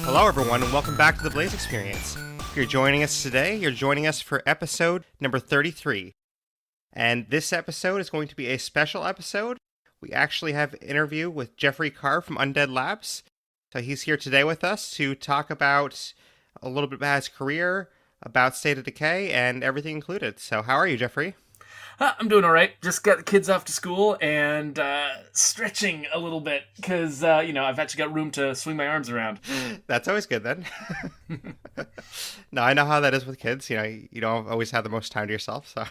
Hello everyone and welcome back to the Blaise XPerience. If you're joining us today, you're joining us for episode number 33. And this episode is going to be a special episode. We actually have an interview with Geoffrey Card from Undead Labs. So he's here today with us to talk about a little bit about his career, about State of Decay, and everything included. So how are you, Geoffrey? I'm doing all right. Just got the kids off to school and stretching a little bit because, I've actually got room to swing my arms around. That's always good then. No, I know how that is with kids. You know, you don't always have the most time to yourself, so...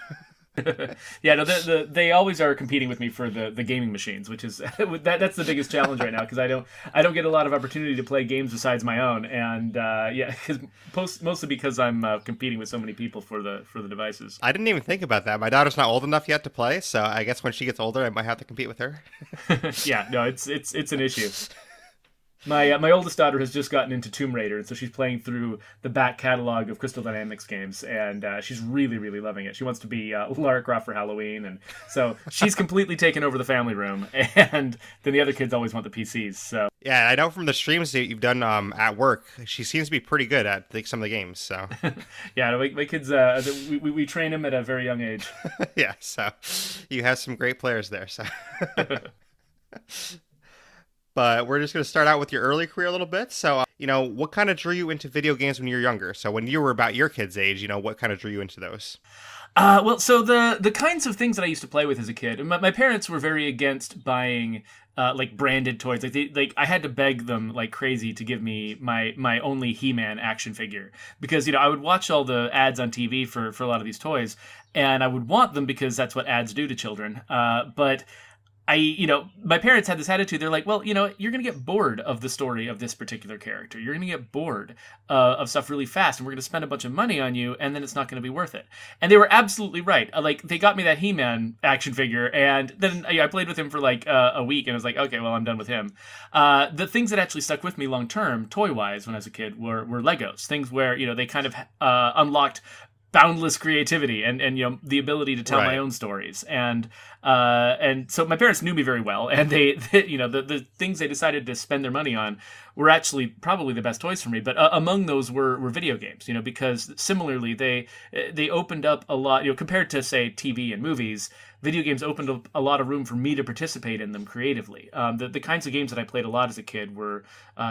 Yeah, no, they always are competing with me for the gaming machines, which is that's the biggest challenge right now because I don't get a lot of opportunity to play games besides my own, and mostly because I'm competing with so many people for the devices. I didn't even think about that. My daughter's not old enough yet to play, so I guess when she gets older, I might have to compete with her. Yeah, no, it's an issue. My oldest daughter has just gotten into Tomb Raider, and so she's playing through the back catalog of Crystal Dynamics games, and she's really, really loving it. She wants to be Lara Croft for Halloween, and so she's completely taken over the family room, and then the other kids always want the PCs. So yeah, I know from the streams that you've done at work, she seems to be pretty good at some of the games. So yeah, my kids, we train them at a very young age. Yeah, so you have some great players there. So. But we're just going to start out with your early career a little bit. So, what kind of drew you into video games when you were younger? So when you were about your kid's age, what kind of drew you into those? So the kinds of things that I used to play with as a kid, my parents were very against buying branded toys. I had to beg them like crazy to give me my only He-Man action figure because I would watch all the ads on TV for a lot of these toys, and I would want them because that's what ads do to children. But my parents had this attitude. They're like, well, you're going to get bored of the story of this particular character. You're going to get bored of stuff really fast, and we're going to spend a bunch of money on you, and then it's not going to be worth it. And they were absolutely right. They got me that He-Man action figure, and then I played with him for a week, and I was like, okay, well, I'm done with him. The things that actually stuck with me long term, toy-wise, when I was a kid, were Legos. Things where, they kind of unlocked boundless creativity and the ability to tell my own stories, and so my parents knew me very well, and they the things they decided to spend their money on were actually probably the best toys for me. But among those were video games, because similarly they opened up a lot, compared to say TV and movies. Video games opened up a lot of room for me to participate in them creatively. The kinds of games that I played a lot as a kid were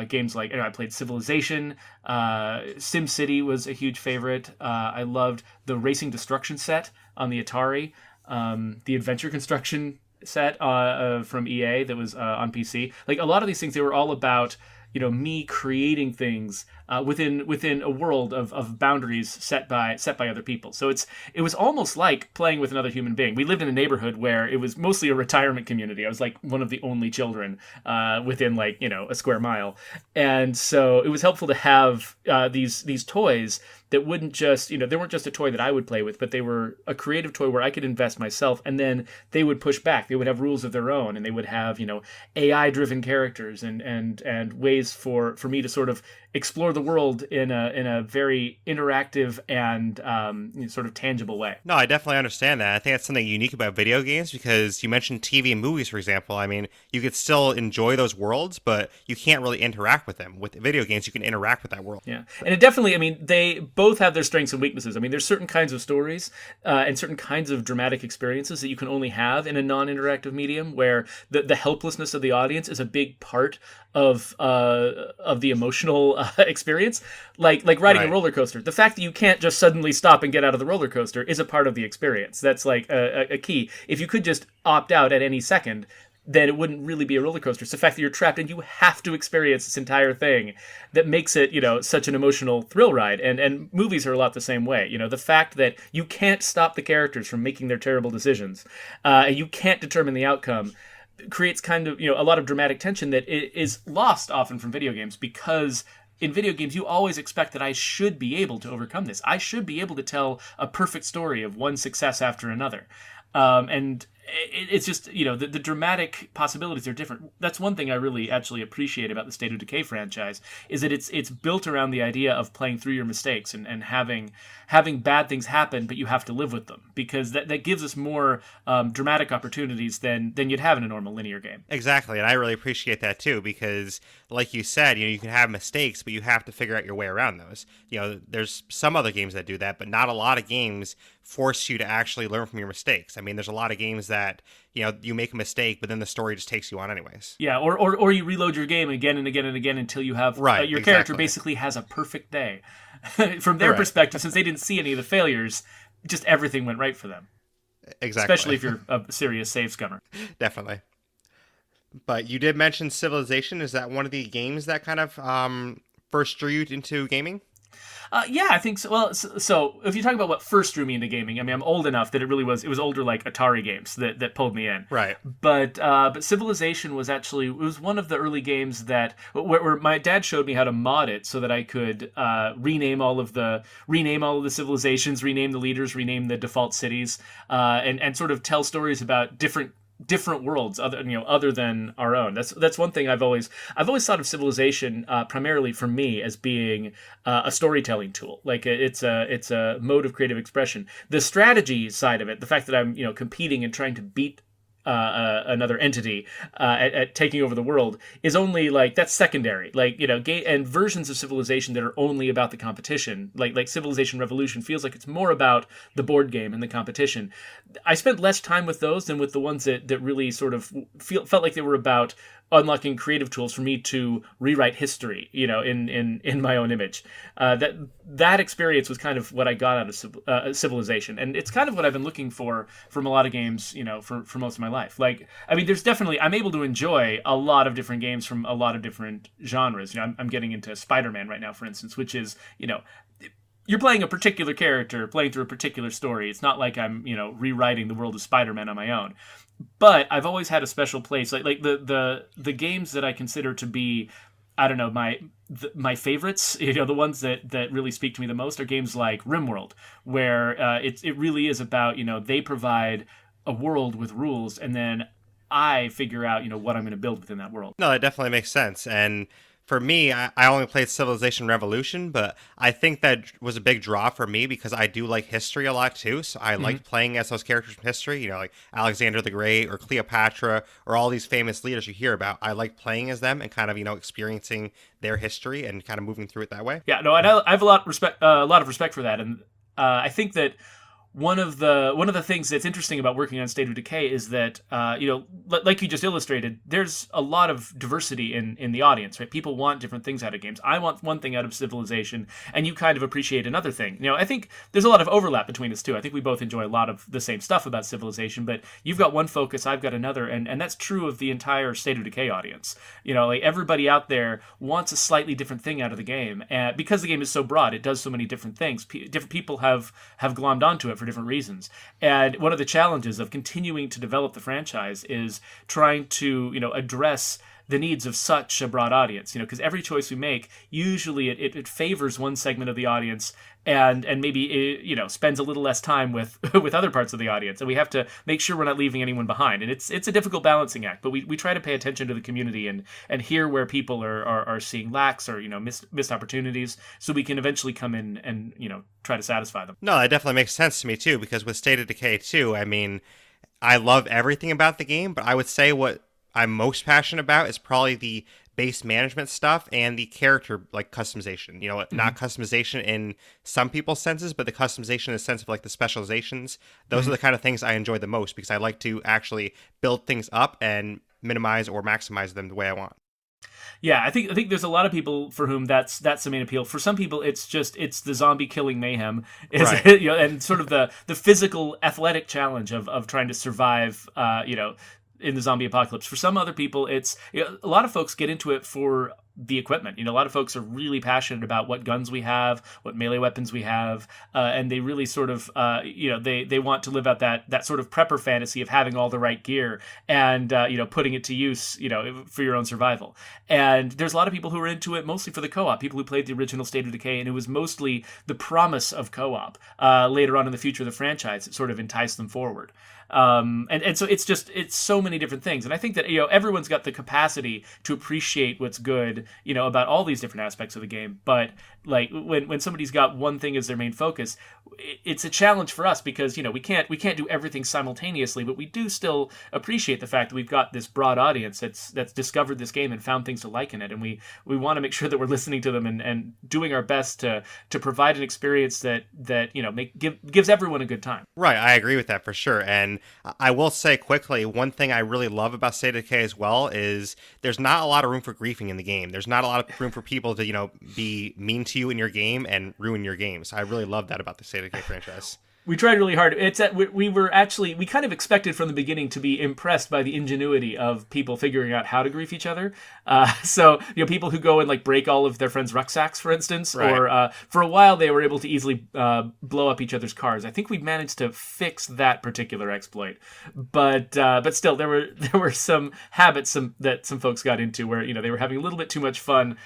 games like I played Civilization, SimCity was a huge favorite. I loved the Racing Destruction set on the Atari, the Adventure Construction set from EA that was on PC. Like a lot of these things, they were all about me creating things within a world of boundaries set by other people. So it was almost like playing with another human being. We lived in a neighborhood where it was mostly a retirement community. I was like one of the only children within a square mile, and so it was helpful to have these toys that wouldn't just they weren't just a toy that I would play with, but they were a creative toy where I could invest myself, and then they would push back. They would have rules of their own, and they would have AI driven characters and ways for me to sort of explore the world in a very interactive and sort of tangible way. No, I definitely understand that. I think that's something unique about video games because you mentioned TV and movies, for example. I mean, you could still enjoy those worlds, but you can't really interact with them. With video games, you can interact with that world. Yeah, and it definitely, they both have their strengths and weaknesses. There's certain kinds of stories and certain kinds of dramatic experiences that you can only have in a non-interactive medium, where the helplessness of the audience is a big part of the emotional experience, like riding a roller coaster. The fact that you can't just suddenly stop and get out of the roller coaster is a part of the experience. That's like a key. If you could just opt out at any second, then it wouldn't really be a roller coaster. It's the fact that you're trapped and you have to experience this entire thing that makes it, such an emotional thrill ride. And movies are a lot the same way. The fact that you can't stop the characters from making their terrible decisions, and you can't determine the outcome, creates kind of, a lot of dramatic tension that is lost often from video games, because in video games, you always expect that I should be able to overcome this. I should be able to tell a perfect story of one success after another. And it's just, the dramatic possibilities are different. That's one thing I really actually appreciate about the State of Decay franchise, is that it's built around the idea of playing through your mistakes and having bad things happen, but you have to live with them, because that gives us more dramatic opportunities than you'd have in a normal linear game. Exactly, and I really appreciate that too, because like you said, you can have mistakes, but you have to figure out your way around those. There's some other games that do that, but not a lot of games force you to actually learn from your mistakes. I mean, there's a lot of games that you make a mistake, but then the story just takes you on anyways. Yeah, or you reload your game again and again and again until you have your character basically has a perfect day. From their perspective, since they didn't see any of the failures, just everything went right for them. Exactly. Especially if you're a serious save scummer. Definitely. But you did mention Civilization. Is that one of the games that kind of first drew you into gaming? Yeah, I think so. Well, so if you talk about what first drew me into gaming, I mean, I'm old enough that it was older, like Atari games that pulled me in. Right. But Civilization was one of the early games that where my dad showed me how to mod it so that I could rename all of the civilizations, rename the leaders, rename the default cities, and sort of tell stories about different worlds other than our own. That's one thing I've always thought of Civilization primarily for me as being a storytelling tool. Like it's a mode of creative expression. The strategy side of it, the fact that I'm competing and trying to beat another entity at taking over the world, is only that's secondary. And versions of Civilization that are only about the competition, like Civilization Revolution, feels like it's more about the board game and the competition. I spent less time with those than with the ones that really sort of felt like they were about unlocking creative tools for me to rewrite history, in my own image. That experience was kind of what I got out of Civilization, and it's kind of what I've been looking for from a lot of games, for most of my life. There's definitely, I'm able to enjoy a lot of different games from a lot of different genres. I'm getting into Spider-Man right now, for instance, which is, you're playing a particular character, playing through a particular story. It's not like I'm, rewriting the world of Spider-Man on my own. But I've always had a special place, like the games that I consider to be, I don't know, my favorites. The ones that really speak to me the most are games like RimWorld, where it really is about they provide a world with rules, and then I figure out what I'm going to build within that world. No, that definitely makes sense. And for me, I only played Civilization Revolution, but I think that was a big draw for me because I do like history a lot too. So I liked playing as those characters from history, like Alexander the Great or Cleopatra or all these famous leaders you hear about. I like playing as them and kind of, experiencing their history and kind of moving through it that way. Yeah, no, and I have a lot of respect for that. And I think that one of the things that's interesting about working on State of Decay is that, like you just illustrated, there's a lot of diversity in the audience, right? People want different things out of games. I want one thing out of Civilization, and you kind of appreciate another thing. I think there's a lot of overlap between us too. I think we both enjoy a lot of the same stuff about Civilization, but you've got one focus, I've got another, and that's true of the entire State of Decay audience. Everybody out there wants a slightly different thing out of the game, and because the game is so broad, it does so many different things. Different people have glommed onto it for different reasons. And one of the challenges of continuing to develop the franchise is trying to, address the needs of such a broad audience, because every choice we make, usually it favors one segment of the audience and maybe, spends a little less time with other parts of the audience. And we have to make sure we're not leaving anyone behind. And it's a difficult balancing act, but we try to pay attention to the community and hear where people are seeing lacks or, missed opportunities, so we can eventually come in and, try to satisfy them. No, that definitely makes sense to me too, because with State of Decay too, I mean, I love everything about the game, but I would say what I'm most passionate about is probably the base management stuff and the character customization. Not customization in some people's senses, but the customization in the sense of the specializations. Those are the kind of things I enjoy the most because I like to actually build things up and minimize or maximize them the way I want. Yeah, I think there's a lot of people for whom that's the main appeal. For some people, it's the zombie killing mayhem, right. And sort of the physical athletic challenge of trying to survive, in the zombie apocalypse. For some other people, it's a lot of folks get into it for the equipment. A lot of folks are really passionate about what guns we have, what melee weapons we have, and they really sort of, they want to live out that sort of prepper fantasy of having all the right gear and, putting it to use, for your own survival. And there's a lot of people who are into it mostly for the co-op, people who played the original State of Decay, and it was mostly the promise of co-op later on in the future of the franchise that sort of enticed them forward. And so it's so many different things. And I think that, everyone's got the capacity to appreciate what's good, about all these different aspects of the game. But like when somebody's got one thing as their main focus, it's a challenge for us because, we can't do everything simultaneously, but we do still appreciate the fact that we've got this broad audience that's discovered this game and found things to like in it. And we want to make sure that we're listening to them and doing our best to provide an experience that gives everyone a good time. Right, I agree with that for sure. And I will say quickly, one thing I really love about State of Decay as well is there's not a lot of room for griefing in the game. There's not a lot of room for people to, be mean to you in your game and ruin your game. So I really love that about the State of Decay franchise. We tried really hard. We kind of expected from the beginning to be impressed by the ingenuity of people figuring out how to grief each other. So people who go and like break all of their friends' rucksacks, for instance, right. Or for a while they were able to easily blow up each other's cars. I think we managed to fix that particular exploit, but still there were some habits that some folks got into where they were having a little bit too much fun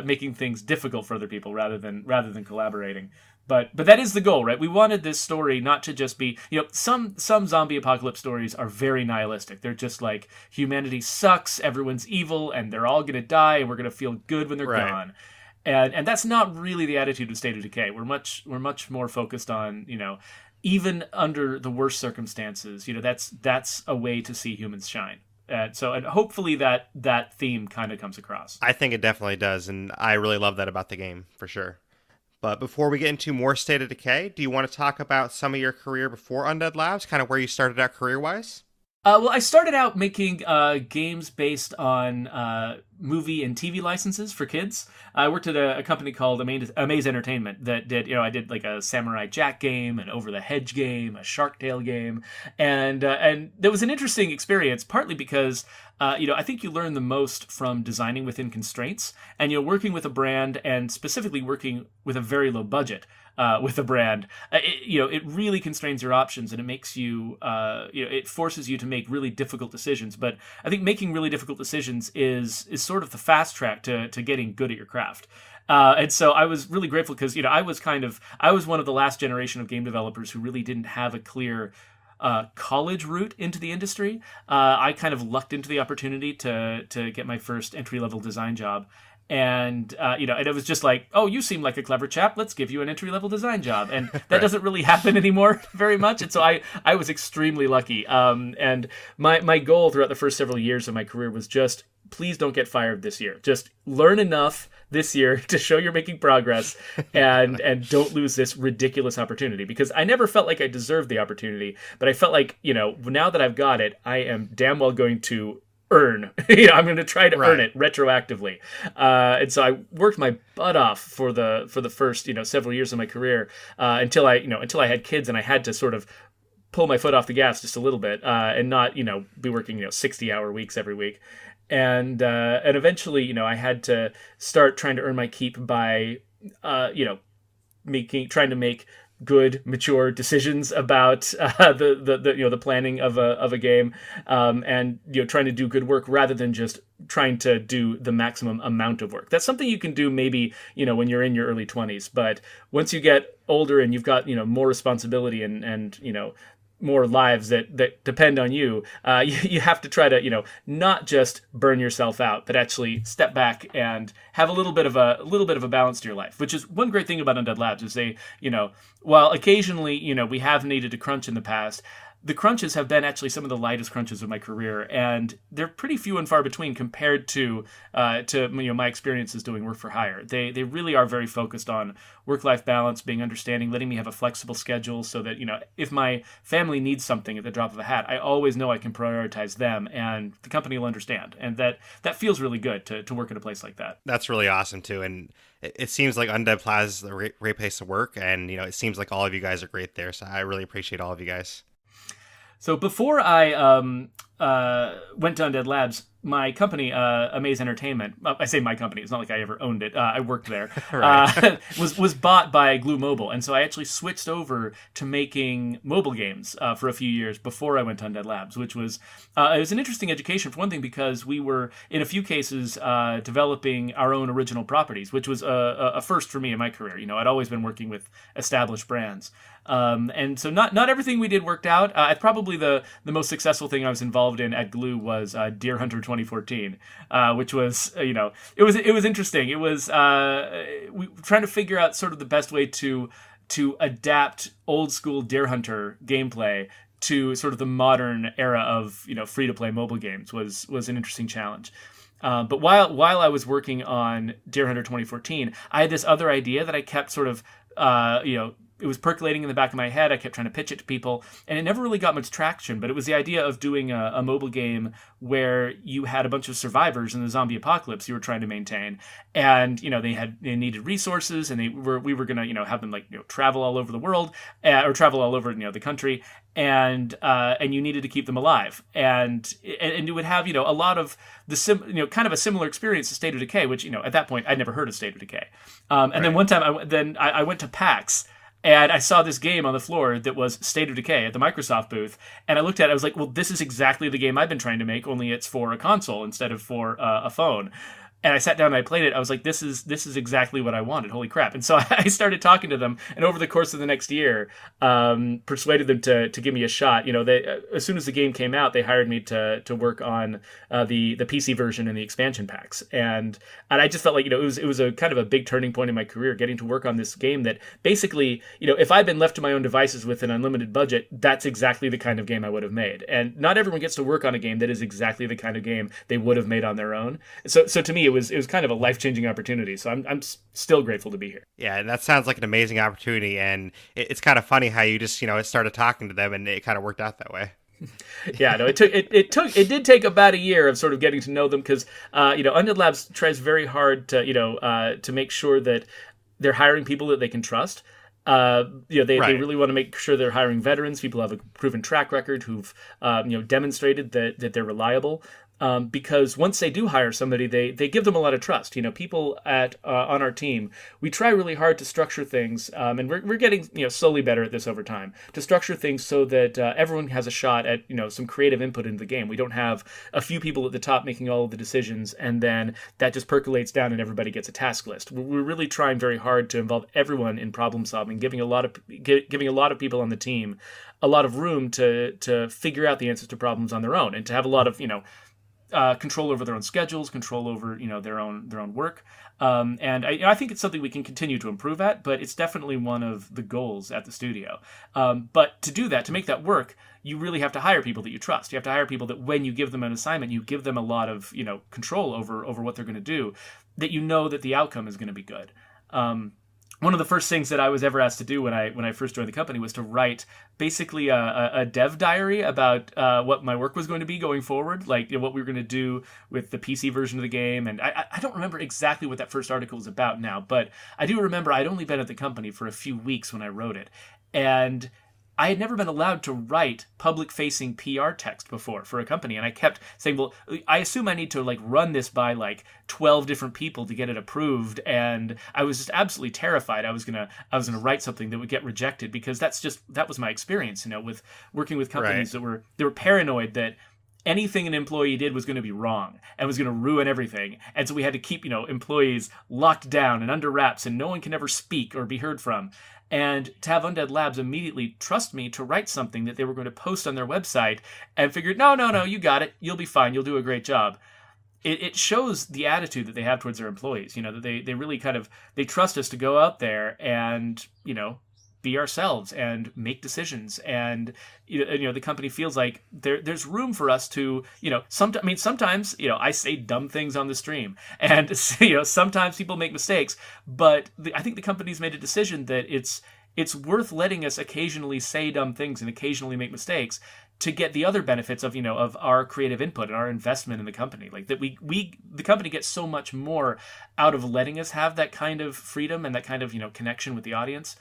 making things difficult for other people rather than collaborating. But that is the goal, right? We wanted this story not to just be, some zombie apocalypse stories are very nihilistic. They're just like, humanity sucks, everyone's evil, and they're all going to die, and we're going to feel good when they're right. gone. And that's not really the attitude of State of Decay. We're much more focused on, even under the worst circumstances, that's a way to see humans shine. And hopefully that theme kind of comes across. I think it definitely does, and I really love that about the game, for sure. But before we get into more State of Decay, do you want to talk about some of your career before Undead Labs, kind of where you started out career-wise? Well, I started out making games based on movie and TV licenses for kids. I worked at a company called Amaze Entertainment that did, I did like a Samurai Jack game, an Over the Hedge game, a Shark Tale game, and there was an interesting experience, partly because I think you learn the most from designing within constraints, and working with a brand, and specifically working with a very low budget. With a brand, it really constrains your options, and it makes you, it forces you to make really difficult decisions. But I think making really difficult decisions is sort of the fast track to getting good at your craft. And so I was really grateful because, I was one of the last generation of game developers who really didn't have a clear college route into the industry. I kind of lucked into the opportunity to get my first entry-level design job. And, and it was just like, oh, you seem like a clever chap. Let's give you an entry-level design job. And that right. doesn't really happen anymore very much. And so I was extremely lucky. And my goal throughout the first several years of my career was just, please don't get fired this year. Just learn enough this year to show you're making progress and don't lose this ridiculous opportunity. Because I never felt like I deserved the opportunity, but I felt like, now that I've got it, I am damn well going to earn. I'm going to try to earn it retroactively. And so I worked my butt off for the first, several years of my career until I had kids and I had to sort of pull my foot off the gas just a little bit and not, be working, 60-hour weeks every week. And eventually, I had to start trying to earn my keep by, trying to make good, mature decisions about the planning of a game, and trying to do good work rather than just trying to do the maximum amount of work. That's something you can do maybe when you're in your early 20s, but once you get older and you've got more responsibility and more lives that depend on you, you have to try to not just burn yourself out, but actually step back and have a little bit of a balance to your life. Which is one great thing about Undead Labs is they while occasionally we have needed to crunch in the past, the crunches have been actually some of the lightest crunches of my career, and they're pretty few and far between compared to my experiences doing work for hire. They really are very focused on work-life balance, being understanding, letting me have a flexible schedule so that if my family needs something at the drop of a hat, I always know I can prioritize them, and the company will understand. And that feels really good to work at a place like that. That's really awesome too, and it seems like Undead Plaza is a great place to work, and it seems like all of you guys are great there. So I really appreciate all of you guys. So before I went to Undead Labs, my company, Amaze Entertainment, I say my company, it's not like I ever owned it. I worked there. Right. Was bought by Glue Mobile, and so I actually switched over to making mobile games for a few years before I went to Undead Labs, which was it was an interesting education for one thing because we were in a few cases developing our own original properties, which was a first for me in my career. I'd always been working with established brands. And so not everything we did worked out. Probably the most successful thing I was involved in at Glue was Deer Hunter 2014, which was it was interesting. It was we trying to figure out sort of the best way to adapt old school Deer Hunter gameplay to sort of the modern era of free to play mobile games was an interesting challenge. But while I was working on Deer Hunter 2014, I had this other idea that I kept sort of it was percolating in the back of my head. I kept trying to pitch it to people, and it never really got much traction. But it was the idea of doing a mobile game where you had a bunch of survivors in the zombie apocalypse you were trying to maintain, and they needed resources, and we were gonna have them travel all over the world or travel all over the country, and you needed to keep them alive, and you would have a lot of the kind of a similar experience to State of Decay, which at that point I'd never heard of State of Decay, and Right. then one time I went to PAX. And I saw this game on the floor that was State of Decay at the Microsoft booth. And I looked at it, I was like, well, this is exactly the game I've been trying to make, only it's for a console instead of for a phone. And I sat down and I played it. I was like, this is exactly what I wanted. Holy crap. And so I started talking to them. And over the course of the next year, persuaded them to give me a shot. They as soon as the game came out, they hired me to work on the PC version and the expansion packs. And I just felt like, it was a kind of a big turning point in my career, getting to work on this game that basically, if I'd been left to my own devices with an unlimited budget, that's exactly the kind of game I would have made. And not everyone gets to work on a game that is exactly the kind of game they would have made on their own. So to me, it was kind of a life-changing opportunity. So I'm still grateful to be here. Yeah, and that sounds like an amazing opportunity, and it's kind of funny how you just started talking to them, and it kind of worked out that way. Yeah, no, it did take about a year of sort of getting to know them because Undead Labs tries very hard to make sure that they're hiring people that they can trust. They really want to make sure they're hiring veterans, people who have a proven track record, who've demonstrated that they're reliable. Because once they do hire somebody, they give them a lot of trust. People on our team, we try really hard to structure things, and we're getting slowly better at this over time. To structure things so that everyone has a shot at some creative input into the game. We don't have a few people at the top making all of the decisions, and then that just percolates down and everybody gets a task list. We're really trying very hard to involve everyone in problem solving, giving a lot of people on the team a lot of room to figure out the answers to problems on their own, and to have a lot of control over their own schedules, control over their own work, and I think it's something we can continue to improve at. But it's definitely one of the goals at the studio. But to do that, to make that work, you really have to hire people that you trust. You have to hire people that when you give them an assignment, you give them a lot of control over what they're going to do, that that the outcome is going to be good. One of the first things that I was ever asked to do when I first joined the company was to write basically a dev diary about what my work was going to be going forward, like what we were going to do with the PC version of the game. And I don't remember exactly what that first article was about now, but I do remember I'd only been at the company for a few weeks when I wrote it. And I had never been allowed to write public-facing PR text before for a company, and I kept saying, well, I assume I need to run this by 12 different people to get it approved, and I was just absolutely terrified I was gonna write something that would get rejected, because that was my experience, with working with companies Right. that were paranoid that anything an employee did was going to be wrong and was going to ruin everything. And so we had to keep, employees locked down and under wraps, and no one can ever speak or be heard from. And to have Undead Labs immediately trust me to write something that they were going to post on their website, and figured, no, you got it. You'll be fine. You'll do a great job. It shows the attitude that they have towards their employees. That they really they trust us to go out there and, be ourselves and make decisions. And the company feels like there's room for us to sometimes I say dumb things on the stream, and sometimes people make mistakes, but I think the company's made a decision that it's worth letting us occasionally say dumb things and occasionally make mistakes to get the other benefits of of our creative input and our investment in the company. Like that the company gets so much more out of letting us have that kind of freedom and that kind of connection with the audience.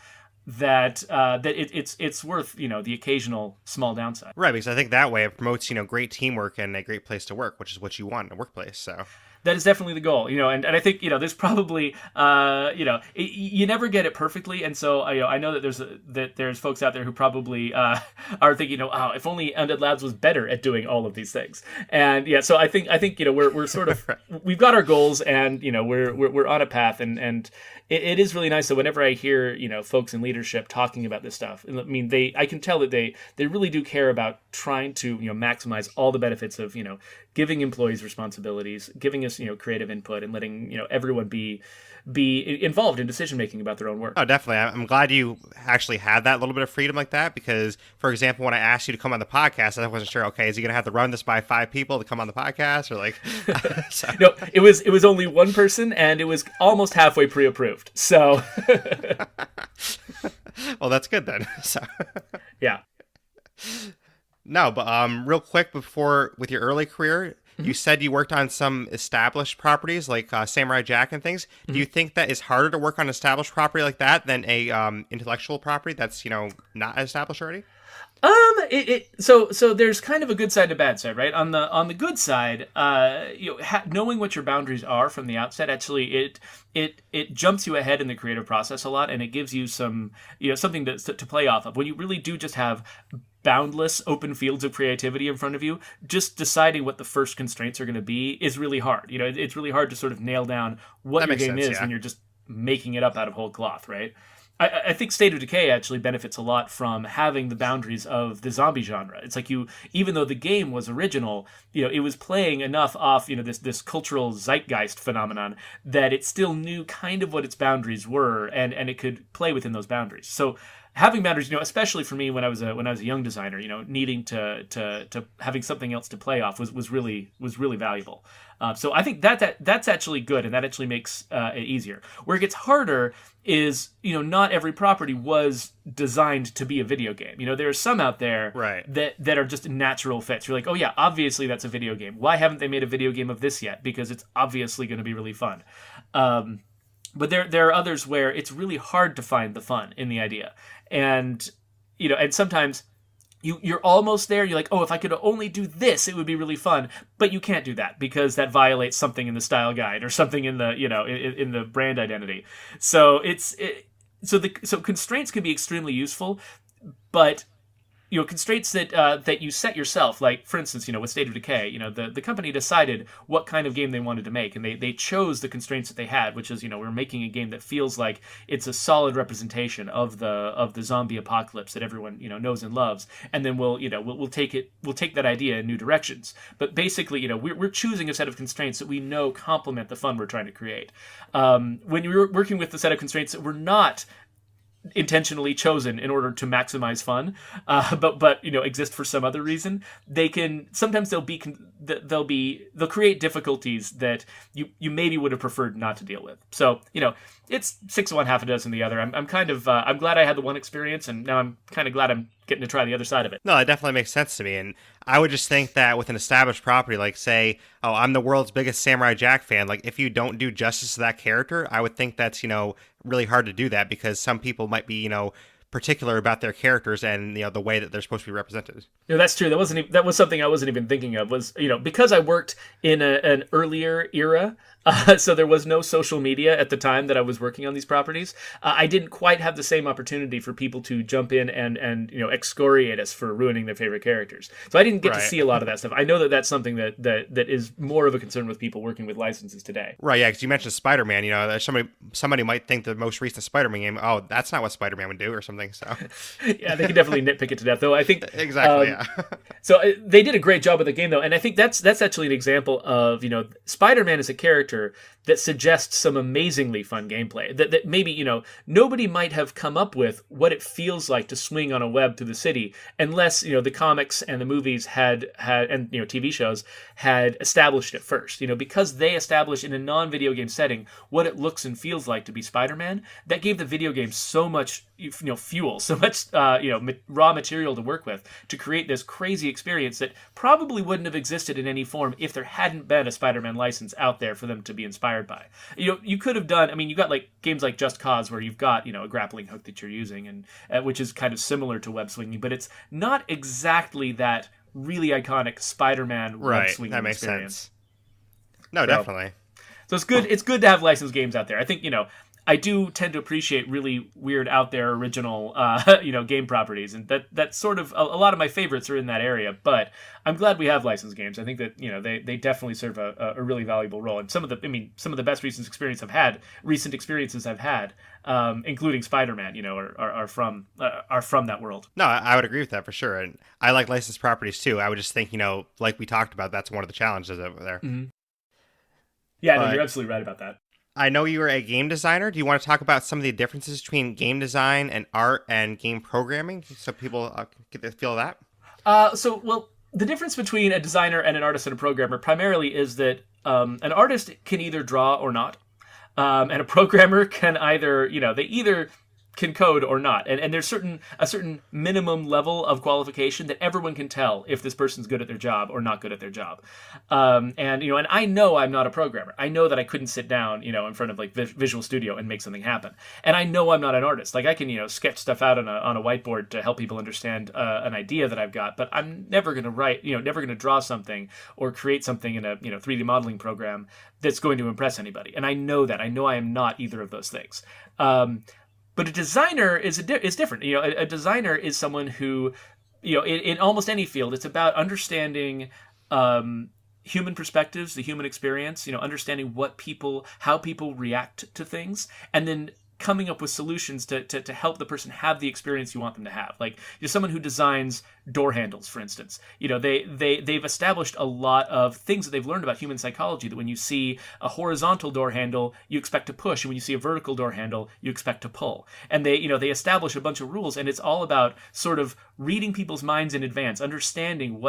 it's worth the occasional small downside. Right, because I think that way it promotes great teamwork and a great place to work, which is what you want in a workplace. So that is definitely the goal, and I think, there's probably, you never get it perfectly. And so, I know that there's folks out there who probably, are thinking, oh, if only Undead Labs was better at doing all of these things. And yeah, so I think, we're sort of, we've got our goals, and, we're on a path, and it is really nice. So whenever I hear, folks in leadership talking about this stuff, I mean, I can tell that they really do care about trying to, maximize all the benefits of, giving employees responsibilities, giving us, creative input, and letting, everyone be involved in decision making about their own work. Oh, definitely. I'm glad you actually had that little bit of freedom like that, because, for example, when I asked you to come on the podcast, I wasn't sure, okay, is he going to have to run this by 5 people to come on the podcast, or like... So. No, it was only one person, and it was almost halfway pre-approved, so... Well, that's good then. So yeah. No, but real quick, before, with your early career, you said you worked on some established properties like Samurai Jack and things. Do you think that is harder to work on an established property like that than a intellectual property that's not established already? So there's kind of a good side and a bad side, right? On the good side, knowing what your boundaries are from the outset, actually it jumps you ahead in the creative process a lot, and it gives you some something to play off of. When you really do just have boundless open fields of creativity in front of you, just deciding what the first constraints are going to be is really hard. It's really hard to sort of nail down what your game is when you're just making it up out of whole cloth, right? I think State of Decay actually benefits a lot from having the boundaries of the zombie genre. It's like even though the game was original, it was playing enough off, this cultural zeitgeist phenomenon that it still knew kind of what its boundaries were, and it could play within those boundaries. So having boundaries, especially for me when I was a young designer, needing to having something else to play off was really valuable. So I think that's actually good, and that actually makes it easier. Where it gets harder is, not every property was designed to be a video game. There are some out there that are just natural fits. You're like, oh yeah, obviously that's a video game. Why haven't they made a video game of this yet? Because it's obviously going to be really fun. But there are others where it's really hard to find the fun in the idea. And, and sometimes you're almost there. You're like, oh, if I could only do this, it would be really fun. But you can't do that because that violates something in the style guide or something in the, in the brand identity. So so constraints can be extremely useful, but constraints that you set yourself, like for instance, with State of Decay, the company decided what kind of game they wanted to make, and they chose the constraints that they had, which is, we're making a game that feels like it's a solid representation of the zombie apocalypse that everyone knows and loves, and then we'll take that idea in new directions. But basically, we're choosing a set of constraints that we know complement the fun we're trying to create. When you're working with the set of constraints that were not intentionally chosen in order to maximize fun, but exist for some other reason, they'll create difficulties that you maybe would have preferred not to deal with. So it's 6 of one, half a dozen the other. I'm kind of I'm glad I had the one experience, and now I'm kind of glad I'm getting to try the other side of it. No, it definitely makes sense to me, and I would just think that with an established property, like say, oh, I'm the world's biggest Samurai Jack fan, like if you don't do justice to that character, I would think that's really hard to do that, because some people might be particular about their characters and the way that they're supposed to be represented. That's true. That was something I wasn't even thinking of. Was because I worked in an earlier era, so there was no social media at the time that I was working on these properties. I didn't quite have the same opportunity for people to jump in and excoriate us for ruining their favorite characters. So I didn't get to see a lot of that stuff. I know that that's something that is more of a concern with people working with licenses today. Right. Yeah. Because you mentioned Spider-Man. Somebody might think the most recent Spider-Man game, oh, that's not what Spider-Man would do, or something. So yeah, they can definitely nitpick it to death, though. I think exactly. Yeah. So they did a great job with the game, though, and I think that's actually an example of Spider-Man as a character that suggests some amazingly fun gameplay that maybe nobody might have come up with what it feels like to swing on a web through the city unless the comics and the movies had and TV shows had established it first. Because they established in a non-video game setting what it looks and feels like to be Spider-Man, that gave the video game so much fuel, so much raw material to work with to create this crazy experience that probably wouldn't have existed in any form if there hadn't been a Spider-Man license out there for them to be inspired by. You could have done, you got like games like Just Cause where you've got a grappling hook that you're using, and which is kind of similar to web swinging, but it's not exactly that really iconic Spider-Man web swinging that makes experience. Sense. No, definitely. So it's good. It's good to have licensed games out there. I think I do tend to appreciate really weird, out there, original, game properties, and that's sort of a lot of my favorites are in that area. But I'm glad we have licensed games. I think that they definitely serve a really valuable role. And some of the best recent experiences I've had, including Spider-Man, are from that world. No, I would agree with that for sure. And I like licensed properties too. I would just think, like we talked about, that's one of the challenges over there. Mm-hmm. Yeah, no, you're absolutely right about that. I know you were a game designer. Do you want to talk about some of the differences between game design and art and game programming so people get the feel of that? The difference between a designer and an artist and a programmer primarily is that an artist can either draw or not. And a programmer can either, they either can code or not. And there's a certain minimum level of qualification that everyone can tell if this person's good at their job or not good at their job. And I know I'm not a programmer. I know that I couldn't sit down, in front of like Visual Studio and make something happen. And I know I'm not an artist. Like I can, sketch stuff out on a whiteboard to help people understand an idea that I've got, but I'm never going to write, never going to draw something or create something in a, 3D modeling program that's going to impress anybody. And I know that. I know I am not either of those things. But a designer is different. A designer is someone who, in almost any field, it's about understanding human perspectives, the human experience. Understanding how people react to things, and then coming up with solutions to help the person have the experience you want them to have. Like you're someone who designs door handles, for instance. They've established a lot of things that they've learned about human psychology, that when you see a horizontal door handle, you expect to push, and when you see a vertical door handle, you expect to pull. And they establish a bunch of rules, and it's all about sort of reading people's minds in advance, understanding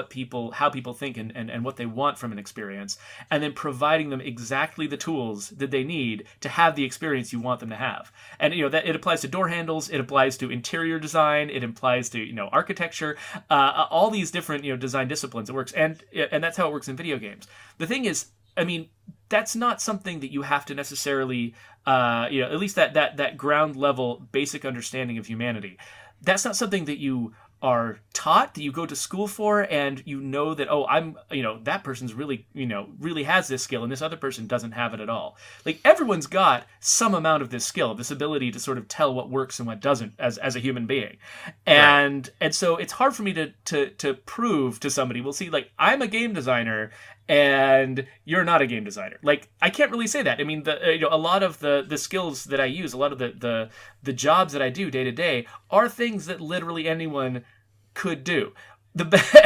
how people think and what they want from an experience, and then providing them exactly the tools that they need to have the experience you want them to have. And that it applies to door handles, it applies to interior design, it applies to architecture, all these different design disciplines. It works, and that's how it works in video games. The thing is, that's not something that you have to necessarily, at least that ground level basic understanding of humanity. That's not something that you are taught, that you go to school for, and that, I'm, that person's really, really has this skill, and this other person doesn't have it at all. Like everyone's got some amount of this skill, this ability to sort of tell what works and what doesn't as a human being. And so it's hard for me to prove to somebody, well, see, like I'm a game designer and you're not a game designer. Like I can't really say that. A lot of the skills that I use, a lot of the jobs that I do day to day are things that literally anyone could do.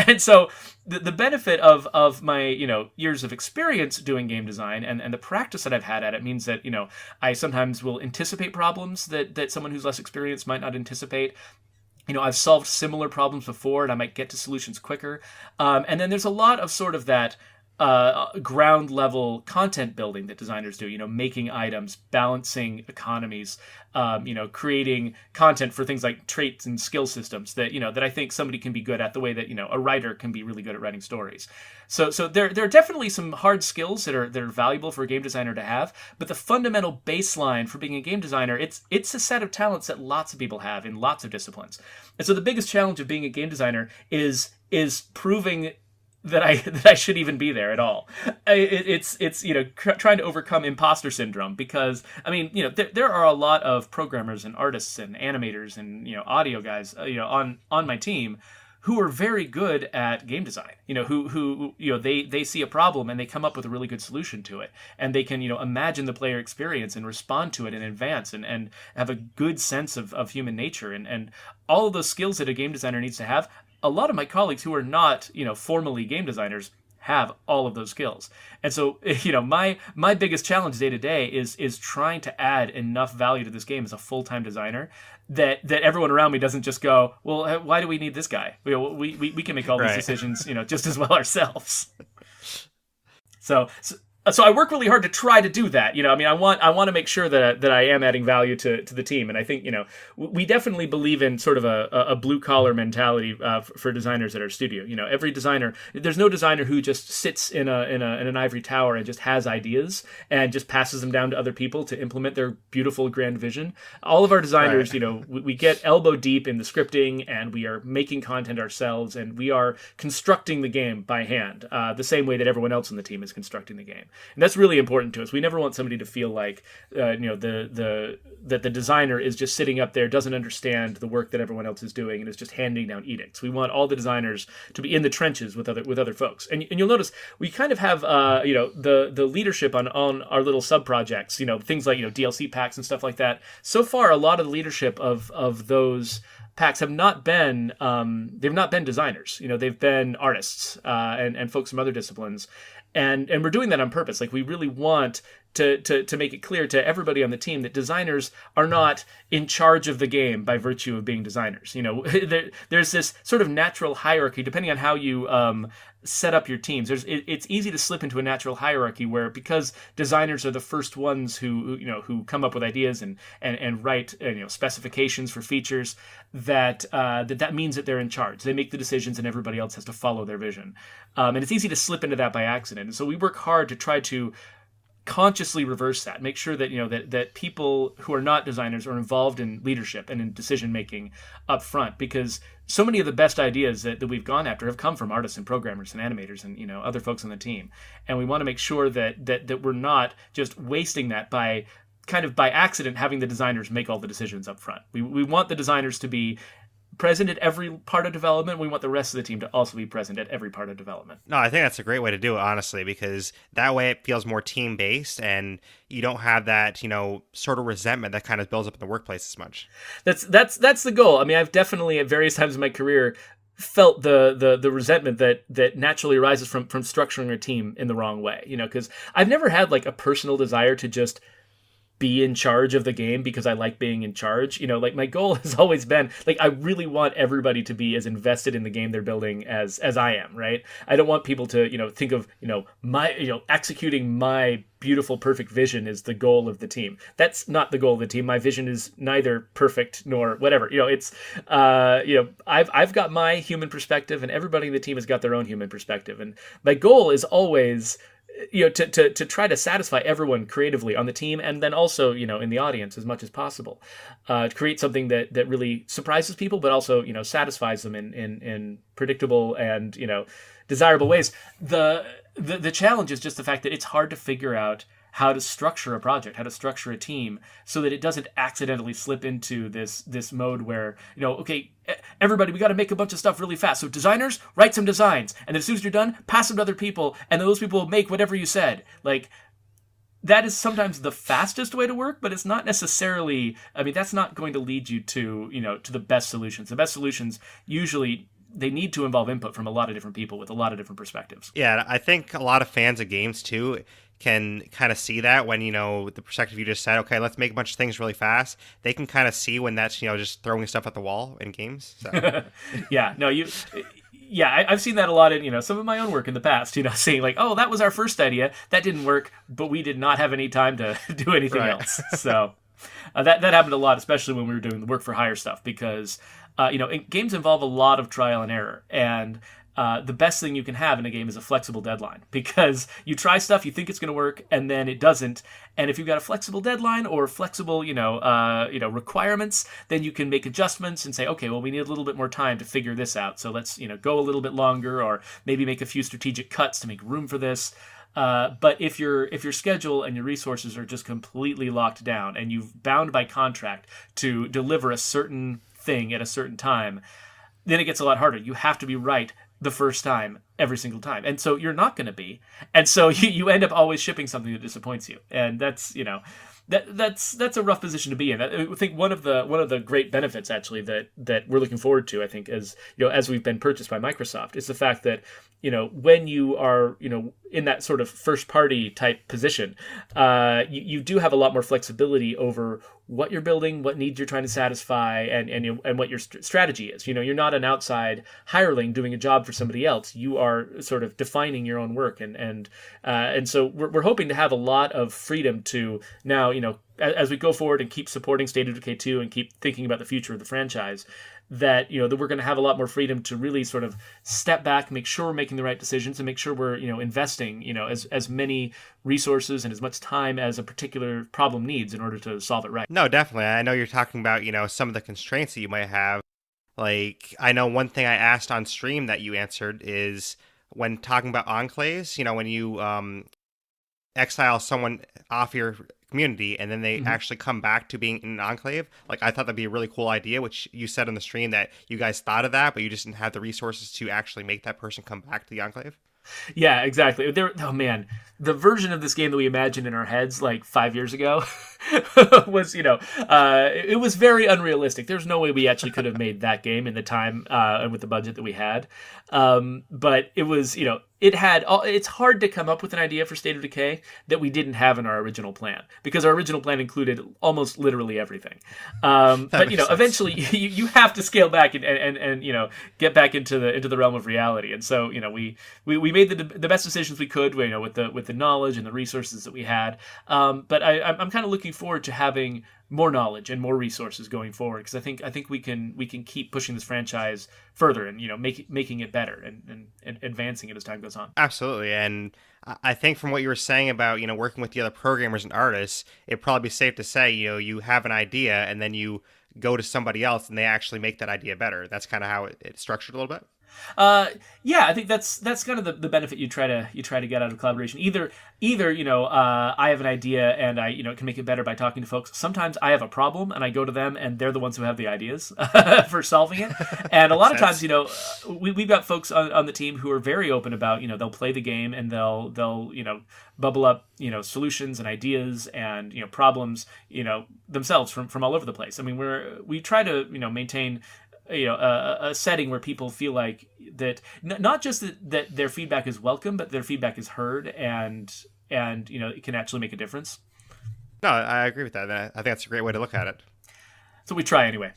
And so the benefit of my years of experience doing game design and the practice that I've had at it means that I sometimes will anticipate problems that someone who's less experienced might not anticipate. I've solved similar problems before, and I might get to solutions quicker. And then there's a lot of sort of that ground level content building that designers do, making items, balancing economies, creating content for things like traits and skill systems that I think somebody can be good at, the way that, a writer can be really good at writing stories. So there are definitely some hard skills that are valuable for a game designer to have, but the fundamental baseline for being a game designer, it's a set of talents that lots of people have in lots of disciplines. And so the biggest challenge of being a game designer is proving that I should even be there at all. It's trying to overcome imposter syndrome, because there are a lot of programmers and artists and animators and audio guys on my team who are very good at game design. Who they see a problem and they come up with a really good solution to it, and they can imagine the player experience and respond to it in advance and have a good sense of human nature and all of those skills that a game designer needs to have. A lot of my colleagues who are not, formally game designers have all of those skills. And so, my biggest challenge day to day is trying to add enough value to this game as a full-time designer that everyone around me doesn't just go, well, why do we need this guy? We can make all these decisions, just as well ourselves. So So I work really hard to try to do that. I mean, I want to make sure that I am adding value to the team, and I think we definitely believe in sort of a blue collar mentality for designers at our studio. Every designer, there's no designer who just sits in an ivory tower and just has ideas and just passes them down to other people to implement their beautiful grand vision. All of our designers, right. We get elbow deep in the scripting, and we are making content ourselves, and we are constructing the game by hand, the same way that everyone else in the team is constructing the game. And that's really important to us. We never want somebody to feel like, that the designer is just sitting up there, doesn't understand the work that everyone else is doing, and is just handing down edicts. We want all the designers to be in the trenches with other folks. And you'll notice we kind of have, the leadership on our little sub projects. Things like DLC packs and stuff like that. So far, a lot of the leadership of those packs have not been they've not been designers. They've been artists and folks from other disciplines. And we're doing that on purpose. Like, we really want to make it clear to everybody on the team that designers are not in charge of the game by virtue of being designers. There's this sort of natural hierarchy, depending on how you set up your teams. It's easy to slip into a natural hierarchy where, because designers are the first ones who come up with ideas and write specifications for features, that means that they're in charge. They make the decisions, and everybody else has to follow their vision. And it's easy to slip into that by accident. And so we work hard to try to consciously reverse that, make sure that that people who are not designers are involved in leadership and in decision making up front, because so many of the best ideas that we've gone after have come from artists and programmers and animators and other folks on the team, and we want to make sure that we're not just wasting that by accident having the designers make all the decisions up front. We want the designers to be present at every part of development. We want the rest of the team to also be present at every part of development. No, I think that's a great way to do it, honestly, because that way it feels more team-based, and you don't have that, sort of resentment that kind of builds up in the workplace as much. That's the goal. I mean, I've definitely at various times in my career felt the resentment that naturally arises from structuring a team in the wrong way, because I've never had like a personal desire to just be in charge of the game because I like being in charge. Like, my goal has always been, like, I really want everybody to be as invested in the game they're building as I am, right? I don't want people to, think of, my, executing my beautiful, perfect vision is the goal of the team. That's not the goal of the team. My vision is neither perfect nor whatever. It's, I've got my human perspective, and everybody in the team has got their own human perspective. And my goal is always to try to satisfy everyone creatively on the team, and then also, in the audience as much as possible, to create something that really surprises people, but also, satisfies them in predictable and, desirable ways. The challenge is just the fact that it's hard to figure out how to structure a project, how to structure a team, so that it doesn't accidentally slip into this mode where, okay, everybody, we got to make a bunch of stuff really fast. So designers, write some designs, and then as soon as you're done, pass them to other people, and then those people will make whatever you said. Like, that is sometimes the fastest way to work, but it's not necessarily, that's not going to lead you to, to the best solutions. The best solutions usually, they need to involve input from a lot of different people with a lot of different perspectives. Yeah, I think a lot of fans of games too can kind of see that when, the perspective you just said, okay, let's make a bunch of things really fast. They can kind of see when that's, just throwing stuff at the wall in games. So. Yeah, no, I've seen that a lot in, some of my own work in the past, saying like, oh, that was our first idea. That didn't work, but we did not have any time to do anything else. So that happened a lot, especially when we were doing the work for hire stuff, because, games involve a lot of trial and error. And the best thing you can have in a game is a flexible deadline, because you try stuff, you think it's going to work, and then it doesn't. And if you've got a flexible deadline or flexible, requirements, then you can make adjustments and say, okay, well, we need a little bit more time to figure this out. So let's, go a little bit longer, or maybe make a few strategic cuts to make room for this. But if your schedule and your resources are just completely locked down, and you've bound by contract to deliver a certain thing at a certain time, then it gets a lot harder. You have to be right the first time, every single time. And so you're not going to be. And so you end up always shipping something that disappoints you. And that's, that's a rough position to be in. I think one of the great benefits, actually, that we're looking forward to, I think, as we've been purchased by Microsoft, is the fact that, when you are, in that sort of first party type position, you do have a lot more flexibility over what you're building, what needs you're trying to satisfy, and what your strategy is. You're not an outside hireling doing a job for somebody else. You are sort of defining your own work, and so we're hoping to have a lot of freedom to now, as we go forward and keep supporting State of Decay 2 and keep thinking about the future of the franchise, that that we're going to have a lot more freedom to really sort of step back, make sure we're making the right decisions, and make sure we're investing as many resources and as much time as a particular problem needs in order to solve it right. No, definitely. I know you're talking about some of the constraints that you might have. Like, I know one thing I asked on stream that you answered is when talking about enclaves. When you exile someone off your community and then they actually come back to being in an enclave. Like, I thought that'd be a really cool idea, which you said on the stream that you guys thought of that, but you just didn't have the resources to actually make that person come back to the enclave. Yeah, exactly. Oh man, the version of this game that we imagined in our heads like 5 years ago was, it was very unrealistic. There's no way we actually could have made that game in the time and with the budget that we had. But it was, it's hard to come up with an idea for State of Decay that we didn't have in our original plan, because our original plan included almost literally everything. But eventually you have to scale back and get back into the realm of reality. And so we made the best decisions we could, with the knowledge and the resources that we had. But I'm kind of looking forward to having more knowledge and more resources going forward, because I think we can keep pushing this franchise further and making it better and advancing it as time goes on. Absolutely. And I think from what you were saying about working with the other programmers and artists, it'd probably be safe to say you have an idea and then you go to somebody else and they actually make that idea better. That's kind of how it's structured a little bit. Yeah, I think that's kind of the benefit you try to get out of collaboration. Either I have an idea and I can make it better by talking to folks. Sometimes I have a problem and I go to them and they're the ones who have the ideas for solving it. And a lot of times, we've got folks on the team who are very open about they'll play the game and they'll bubble up solutions and ideas and problems themselves from all over the place. I mean, we try to maintain a setting where people feel like that not just that their feedback is welcome, but their feedback is heard and it can actually make a difference. No, I agree with that. I think that's a great way to look at it. So we try anyway.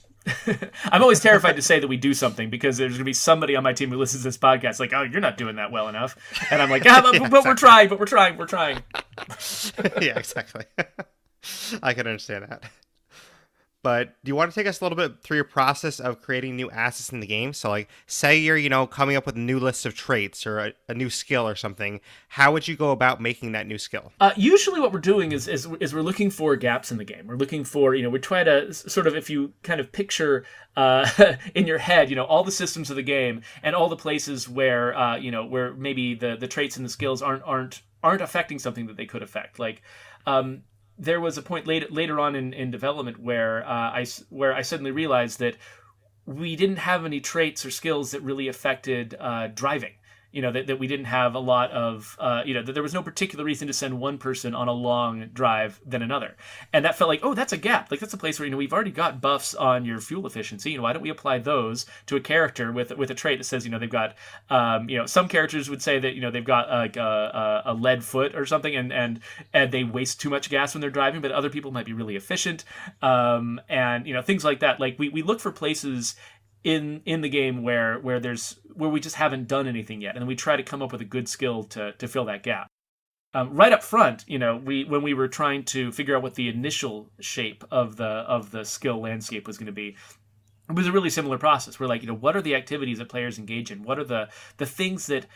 I'm always terrified to say that we do something, because there's going to be somebody on my team who listens to this podcast like, oh, you're not doing that well enough. And I'm like, but exactly. we're trying. Yeah, exactly. I can understand that. But do you want to take us a little bit through your process of creating new assets in the game? So, like, say you're, coming up with a new list of traits or a new skill or something. How would you go about making that new skill? Usually what we're doing is we're looking for gaps in the game. We're looking for, we try to sort of, if you kind of picture in your head, all the systems of the game and all the places where, where maybe the traits and the skills aren't affecting something that they could affect. Like, there was a point later on in development where I suddenly realized that we didn't have any traits or skills that really affected driving. That we didn't have a lot of, that there was no particular reason to send one person on a long drive than another. And that felt like, oh, that's a gap. Like, that's a place where, we've already got buffs on your fuel efficiency. Why don't we apply those to a character with a trait that says, they've got, some characters would say that, they've got like a lead foot or something and they waste too much gas when they're driving, but other people might be really efficient. And, things like that. Like, we look for places in the game where we just haven't done anything yet, and then we try to come up with a good skill to fill that gap. Right up front, when we were trying to figure out what the initial shape of the skill landscape was going to be, it was a really similar process. We're like, what are the activities that players engage in? What are the things that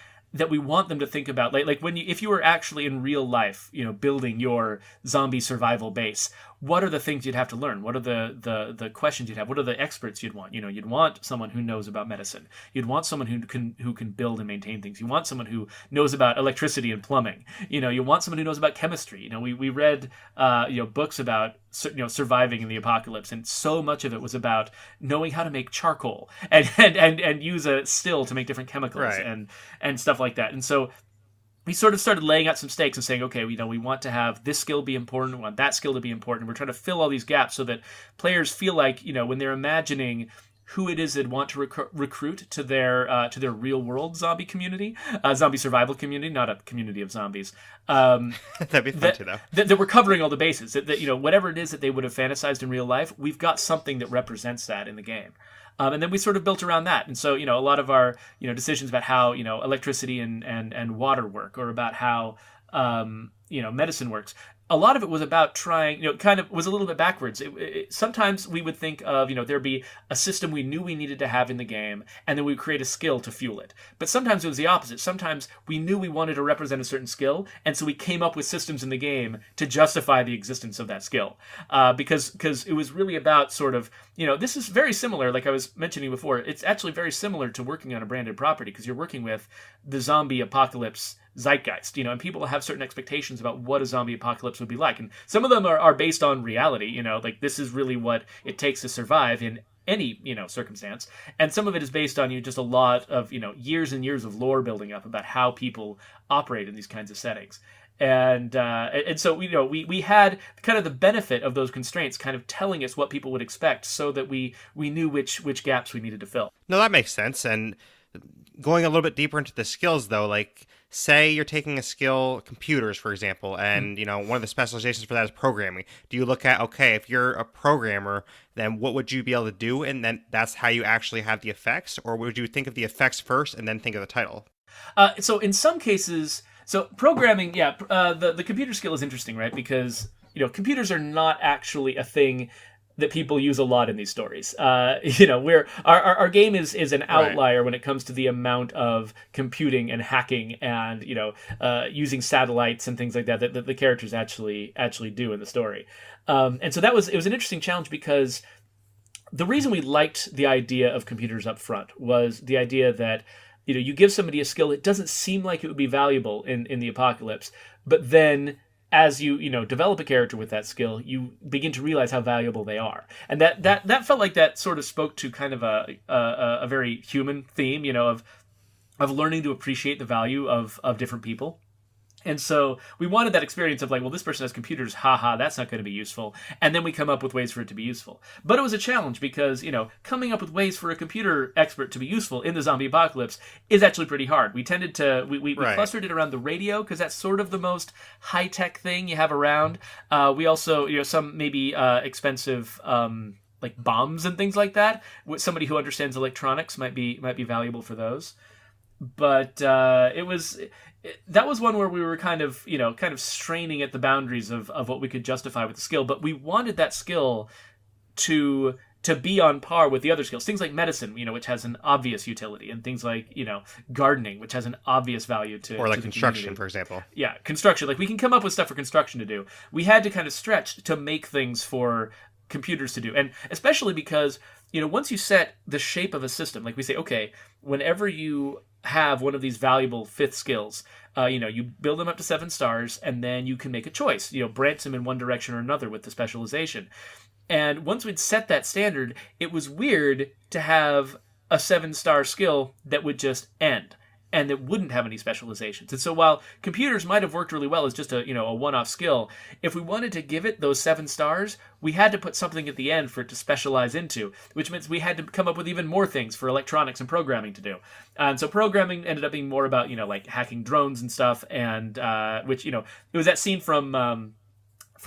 we want them to think about? Like if you were actually in real life, building your zombie survival base, what are the things you'd have to learn? What are the questions you'd have? What are the experts you'd want? You'd want someone who knows about medicine. You'd want someone who can build and maintain things. You want someone who knows about electricity and plumbing. You want someone who knows about chemistry. We read books about surviving in the apocalypse, and so much of it was about knowing how to make charcoal and use a still to make different chemicals, right, and stuff like that. And so we sort of started laying out some stakes and saying, okay, we want to have this skill be important, we want that skill to be important. We're trying to fill all these gaps so that players feel like, when they're imagining who it is they'd want to recruit to their real world zombie community, zombie survival community, not a community of zombies. That'd be fun too, though. That we're covering all the bases. That whatever it is that they would have fantasized in real life, we've got something that represents that in the game. And then we sort of built around that. And so, a lot of our, decisions about how, electricity and water work, or about how, medicine works. A lot of it was about trying, kind of was a little bit backwards. Sometimes we would think of, there'd be a system we knew we needed to have in the game, and then we'd create a skill to fuel it. But sometimes it was the opposite. Sometimes we knew we wanted to represent a certain skill, and so we came up with systems in the game to justify the existence of that skill. Because it was really about sort of, this is very similar, like I was mentioning before, it's actually very similar to working on a branded property, because you're working with the zombie apocalypse zeitgeist, and people have certain expectations about what a zombie apocalypse would be like. And some of them are based on reality, like this is really what it takes to survive in any, circumstance. And some of it is based on just a lot of, years and years of lore building up about how people operate in these kinds of settings. And so, we had kind of the benefit of those constraints kind of telling us what people would expect, so that we knew which gaps we needed to fill. No, that makes sense. And going a little bit deeper into the skills, though, like, say you're taking a skill, computers, for example, and, one of the specializations for that is programming. Do you look at, okay, if you're a programmer, then what would you be able to do? And then that's how you actually have the effects? Or would you think of the effects first and then think of the title? So in some cases, programming, the computer skill is interesting, right? Because, computers are not actually a thing that people use a lot in these stories. Our game is an outlier when it comes to the amount of computing and hacking and using satellites and things like that the characters actually do in the story. And so it was an interesting challenge, because the reason we liked the idea of computers up front was the idea that you give somebody a skill, it doesn't seem like it would be valuable in the apocalypse, but then as you develop a character with that skill, you begin to realize how valuable they are. And that felt like that sort of spoke to kind of a very human theme, of learning to appreciate the value of different people. And so we wanted that experience of like, well, this person has computers, haha, that's not going to be useful. And then we come up with ways for it to be useful. But it was a challenge because, coming up with ways for a computer expert to be useful in the zombie apocalypse is actually pretty hard. We tended to, we clustered it around the radio because that's sort of the most high-tech thing you have around. We also, some maybe expensive like bombs and things like that. Somebody who understands electronics might be valuable for those. But that was one where we were kind of straining at the boundaries of what we could justify with the skill. But we wanted that skill to be on par with the other skills. Things like medicine, which has an obvious utility, and things like, gardening, which has an obvious value to or like to the construction, community. for example. Yeah, construction. Like we can come up with stuff for construction to do. We had to kind of stretch to make things for computers to do. And especially because, once you set the shape of a system, like we say, okay, whenever you have one of these valuable fifth skills, you build them up to 7 stars, and then you can make a choice, branch them in one direction or another with the specialization. And once we'd set that standard, it was weird to have a 7-star skill that would just end and that wouldn't have any specializations. And so while computers might have worked really well as just a one-off skill, if we wanted to give it those 7 stars, we had to put something at the end for it to specialize into, which means we had to come up with even more things for electronics and programming to do. And so programming ended up being more about, like hacking drones and stuff, and which, it was that scene from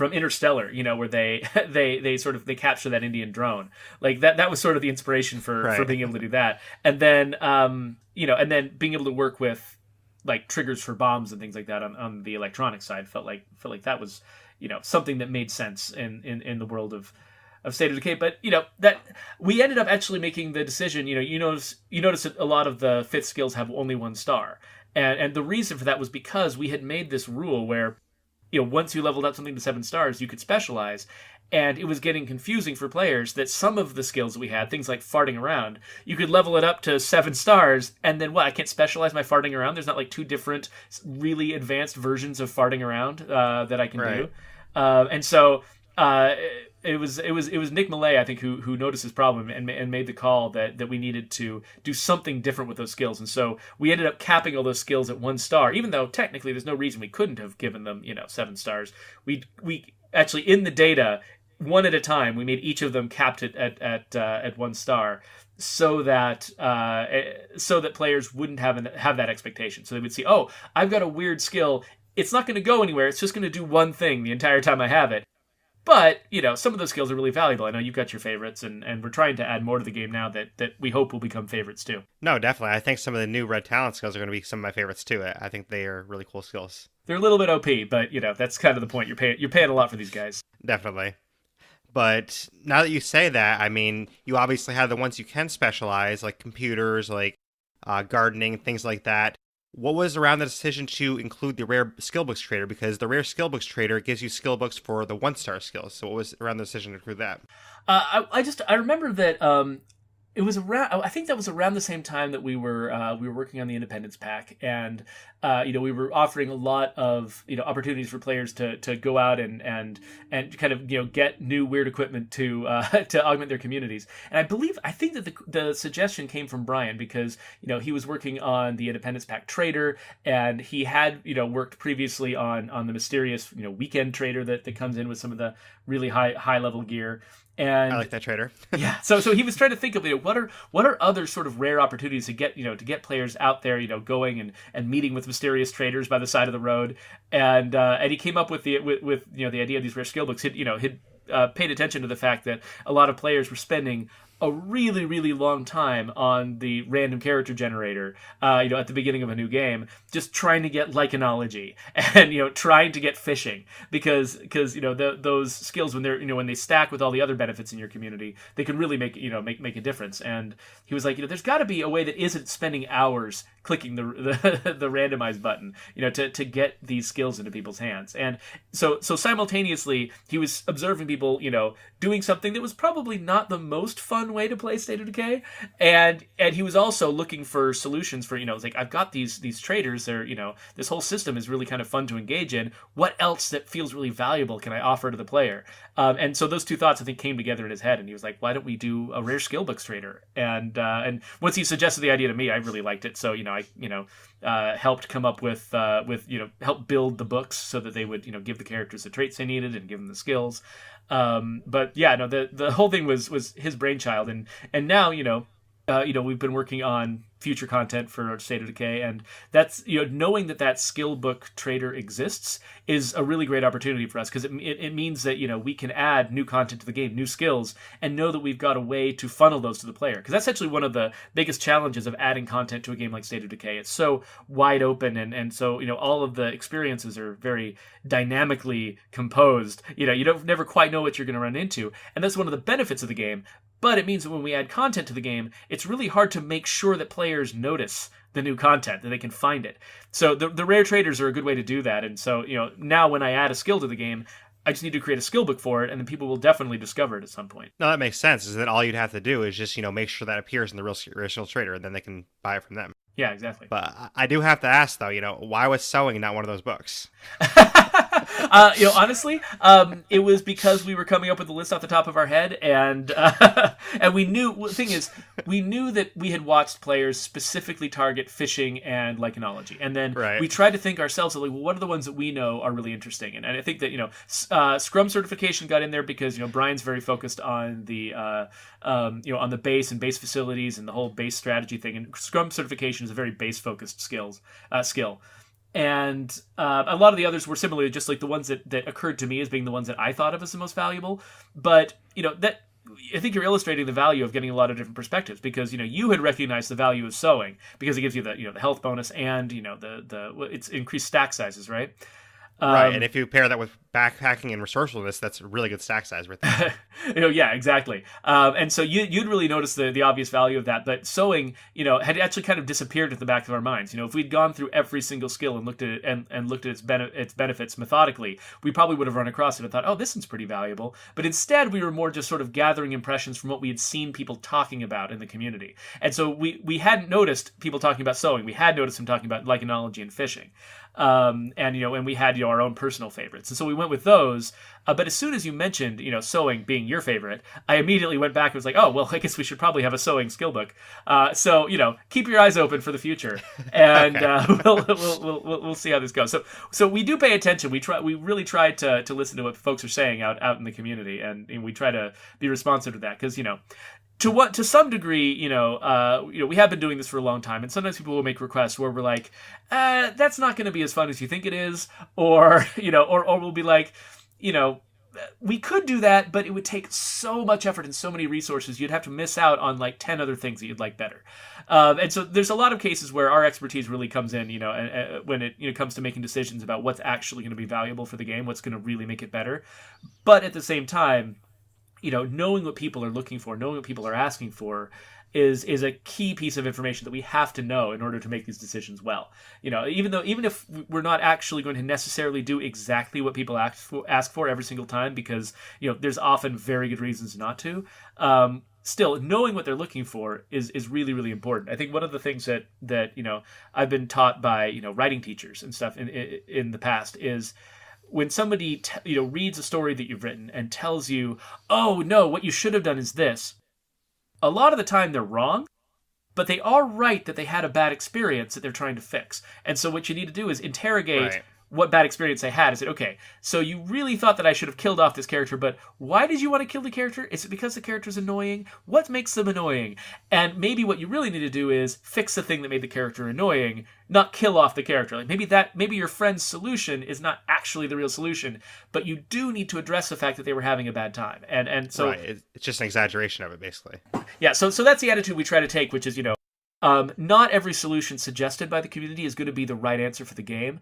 Interstellar, where they capture that Indian drone. Like that was sort of the inspiration for being able to do that. And then, and then being able to work with like triggers for bombs and things like that on the electronic side felt like that was, something that made sense in the world of State of Decay. But, that we ended up actually making the decision, you notice that a lot of the 5th skills have only 1 star. And the reason for that was because we had made this rule where, once you leveled up something to 7 stars, you could specialize. And it was getting confusing for players that some of the skills that we had, things like farting around, you could level it up to 7 stars, and then I can't specialize my farting around? There's not like 2 different really advanced versions of farting around that I can do. And so it was Nick Millay, I think, who noticed this problem and made the call that we needed to do something different with those skills. And so we ended up capping all those skills at 1 star, even though technically there's no reason we couldn't have given them 7 stars. We actually, in the data, one at a time. We made each of them capped at 1 star, so that players wouldn't have that expectation. So they would see, oh, I've got a weird skill. It's not going to go anywhere. It's just going to do one thing the entire time I have it. But, some of those skills are really valuable. I know you've got your favorites, and we're trying to add more to the game now that we hope will become favorites too. No, definitely. I think some of the new red talent skills are going to be some of my favorites too. I think they are really cool skills. They're a little bit OP, but, that's kind of the point. You're paying a lot for these guys. Definitely. But now that you say that, I mean, you obviously have the ones you can specialize, like computers, like gardening, things like that. What was around the decision to include the rare skill books trader? Because the rare skill books trader gives you skill books for the 1-star skills. So what was around the decision to include that? I remember that it was around. I think that was around the same time that we were working on the Independence Pack, and we were offering a lot of opportunities for players to go out and kind of get new weird equipment to augment their communities. And I think that the suggestion came from Brian, because he was working on the Independence Pack trader, and he had worked previously on the mysterious weekend trader that comes in with some of the really high level gear. And I like that trader. Yeah, so he was trying to think of what are other sort of rare opportunities to get players out there going and meeting with mysterious traders by the side of the road, and he came up with the idea of these rare skill books. He'd paid attention to the fact that a lot of players were spending a really, really long time on the random character generator, at the beginning of a new game, just trying to get lycanology and, trying to get fishing, because those skills, when they stack with all the other benefits in your community, they can really make a difference. And he was like, there's got to be a way that isn't spending hours clicking the randomize button, to get these skills into people's hands. And so simultaneously, he was observing people, doing something that was probably not the most fun way to play State of Decay, and he was also looking for solutions for it's like, I've got these traders, they're this whole system is really kind of fun to engage in. What else that feels really valuable can I offer to the player? And so those two thoughts, I think, came together in his head, and he was like, why don't we do a rare skill books trader? And once he suggested the idea to me, I really liked it. So I helped come up with help build the books so that they would give the characters the traits they needed and give them the skills. But yeah, no, the whole thing was his brainchild, and now we've been working on future content for State of Decay, and that's knowing that skill book trader exists is a really great opportunity for us, because it means that we can add new content to the game, new skills, and know that we've got a way to funnel those to the player, because that's actually one of the biggest challenges of adding content to a game like State of Decay. It's so wide open, and so all of the experiences are very dynamically composed. You don't never quite know what you're going to run into, and that's one of the benefits of the game. But it means that when we add content to the game, it's really hard to make sure that players notice the new content, that they can find it. So the rare traders are a good way to do that. And so, now when I add a skill to the game, I just need to create a skill book for it, and then people will definitely discover it at some point. No, that makes sense. Is that all you'd have to do is just, make sure that appears in the rare skill trader, and then they can buy it from them. Yeah, exactly. But I do have to ask, though, why was sewing not one of those books? Honestly, it was because we were coming up with the list off the top of our head, and we knew. The thing is, we knew that we had watched players specifically target fishing and lycanology, and then we tried to think ourselves, like, what are the ones that we know are really interesting? And I think that Scrum certification got in there because Brian's very focused on the on the base and base facilities and the whole base strategy thing, and Scrum certification is a very base focused skill. And a lot of the others were similarly just like the ones that occurred to me as being the ones that I thought of as the most valuable. But, that I think you're illustrating the value of getting a lot of different perspectives, because, you had recognized the value of sewing because it gives you the, the health bonus and, it's increased stack sizes, right? Right, and if you pair that with backpacking and resourcefulness, that's a really good stack size right there. Yeah, exactly. And so you'd really notice the obvious value of that. But sewing, had actually kind of disappeared at the back of our minds. If we'd gone through every single skill and looked at it and looked at its benefits methodically, we probably would have run across it and thought, oh, this one's pretty valuable. But instead, we were more just sort of gathering impressions from what we had seen people talking about in the community. And so we hadn't noticed people talking about sewing. We had noticed them talking about lycanology and fishing. And we had our own personal favorites, and so we went with those. But as soon as you mentioned, sewing being your favorite, I immediately went back and was like, oh, well, I guess we should probably have a sewing skill book. So keep your eyes open for the future, and we'll see how this goes. So we do pay attention. We really try to listen to what folks are saying out in the community, and we try to be responsive to that, because to some degree, we have been doing this for a long time, and sometimes people will make requests where we're like, that's not going to be as fun as you think it is, or we'll be like, we could do that, but it would take so much effort and so many resources, you'd have to miss out on like 10 other things that you'd like better. And so there's a lot of cases where our expertise really comes in, when it comes to making decisions about what's actually going to be valuable for the game, what's going to really make it better. But at the same time, knowing what people are looking for, knowing what people are asking for, is a key piece of information that we have to know in order to make these decisions well. Even if we're not actually going to necessarily do exactly what people ask for every single time, because there's often very good reasons not to. Still, knowing what they're looking for is really, really important. I think one of the things that I've been taught by writing teachers and stuff in the past is, when somebody reads a story that you've written and tells you, oh no, what you should have done is this, a lot of the time they're wrong, but they are right that they had a bad experience that they're trying to fix. And so what you need to do is interrogate what bad experience they had. Is it, okay, so you really thought that I should have killed off this character, but why did you want to kill the character? Is it because the character's annoying? What makes them annoying? And maybe what you really need to do is fix the thing that made the character annoying, not kill off the character. Like maybe your friend's solution is not actually the real solution, but you do need to address the fact that they were having a bad time. And so it's just an exaggeration of it, basically. Yeah, so that's the attitude we try to take, which is, not every solution suggested by the community is going to be the right answer for the game,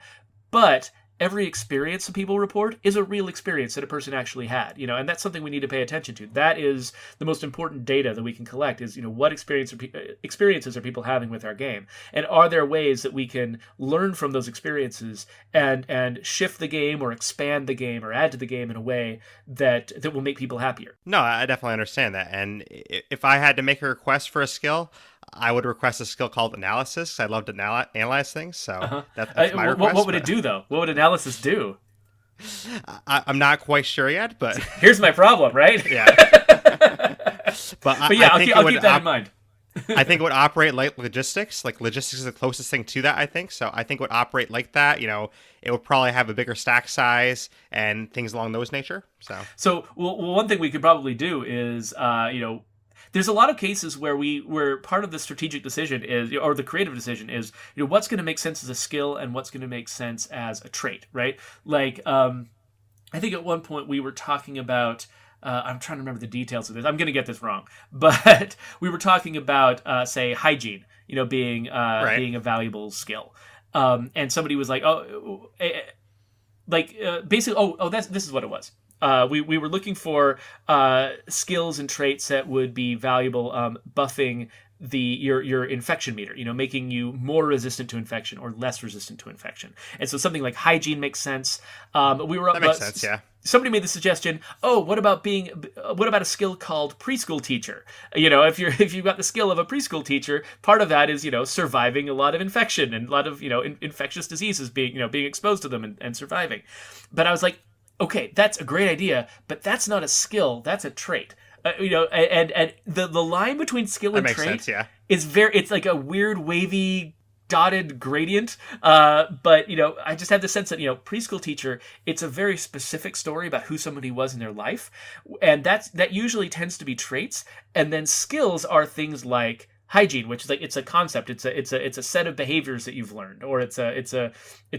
but every experience that people report is a real experience that a person actually had, and that's something we need to pay attention to. That is the most important data that we can collect, is, what experiences are people having with our game, and are there ways that we can learn from those experiences and shift the game or expand the game or add to the game in a way that will make people happier. No, I definitely understand that. And if I had to make a request for a skill, I would request a skill called analysis. I love to analyze things, so that's my request. What would it do, though? What would analysis do? I'm not quite sure yet, but here's my problem, right? Yeah. But yeah, I'll keep that in mind. I think it would operate like logistics. Like, logistics is the closest thing to that, I think. So I think it would operate like that. It would probably have a bigger stack size and things along those nature. So one thing we could probably do is, there's a lot of cases where part of the strategic decision is, or the creative decision is, what's going to make sense as a skill and what's going to make sense as a trait, right? Like, I think at one point we were talking about, I'm trying to remember the details of this. I'm going to get this wrong, but we were talking about, say, hygiene, being a valuable skill. And somebody was like, basically, this is what it was. We were looking for skills and traits that would be valuable, buffing your infection meter, making you more resistant to infection or less resistant to infection. And so something like hygiene makes sense. That makes sense, yeah. Somebody made the suggestion, what about a skill called preschool teacher? If you've got the skill of a preschool teacher, part of that is, surviving a lot of infection and a lot of, infectious diseases being exposed to them and surviving. But I was like, okay, that's a great idea, but that's not a skill, that's a trait. And the line between skill and trait it's like a weird wavy dotted gradient. But I just have the sense that, preschool teacher, it's a very specific story about who somebody was in their life. And that usually tends to be traits. And then skills are things like hygiene, which is like, it's a concept. It's a set of behaviors that you've learned, or it's a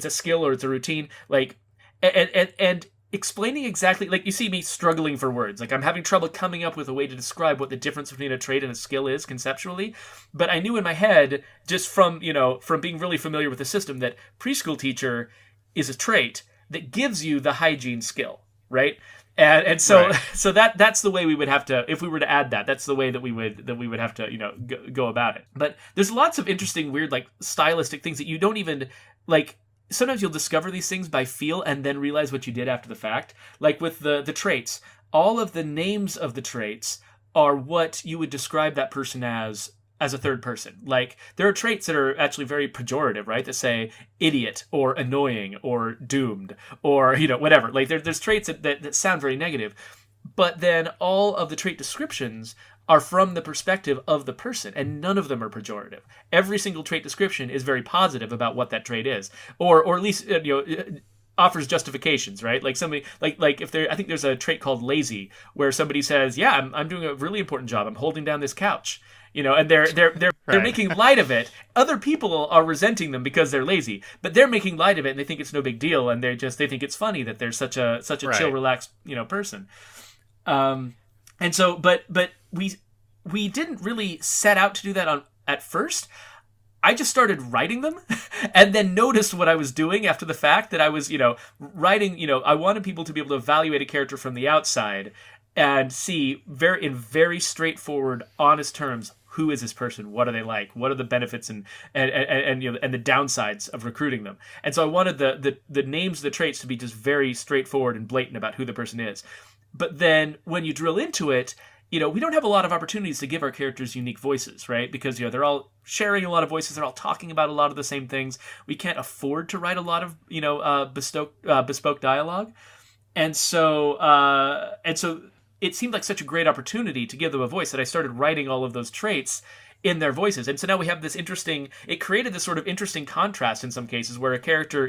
skill, or it's a routine. Like, and explaining exactly, like, you see me struggling for words. Like, I'm having trouble coming up with a way to describe what the difference between a trait and a skill is conceptually. But I knew in my head, just from being really familiar with the system, that preschool teacher is a trait that gives you the hygiene skill, right? And so right. So that's the way we would have to, if we were to add that, that's the way that we would have to go about it. But there's lots of interesting, weird, like, stylistic things that you don't even like. Sometimes you'll discover these things by feel and then realize what you did after the fact. Like with the traits, all of the names of the traits are what you would describe that person as as a third person. Like, there are traits that are actually very pejorative, right? That say idiot or annoying or doomed or, whatever. Like, there's traits that sound very negative. But then all of the trait descriptions are from the perspective of the person, and none of them are pejorative. Every single trait description is very positive about what that trait is, or at least offers justifications, right? Like somebody, like if I think there's a trait called lazy, where somebody says, "Yeah, I'm doing a really important job. I'm holding down this couch." And they're making light of it. Other people are resenting them because they're lazy, but they're making light of it and they think it's no big deal, and they think it's funny that they're such a chill, relaxed, person. And so, but we didn't really set out to do that at first. I just started writing them and then noticed what I was doing after the fact, that I was, writing, I wanted people to be able to evaluate a character from the outside and see in very straightforward, honest terms, who is this person? What are they like? What are the benefits and the downsides of recruiting them? And so I wanted the names of the traits to be just very straightforward and blatant about who the person is. But then when you drill into it, we don't have a lot of opportunities to give our characters unique voices, right? Because, they're all sharing a lot of voices. They're all talking about a lot of the same things. We can't afford to write a lot of, bespoke dialogue. And so it seemed like such a great opportunity to give them a voice that I started writing all of those traits in their voices. And so now we have it created this sort of interesting contrast in some cases where a character,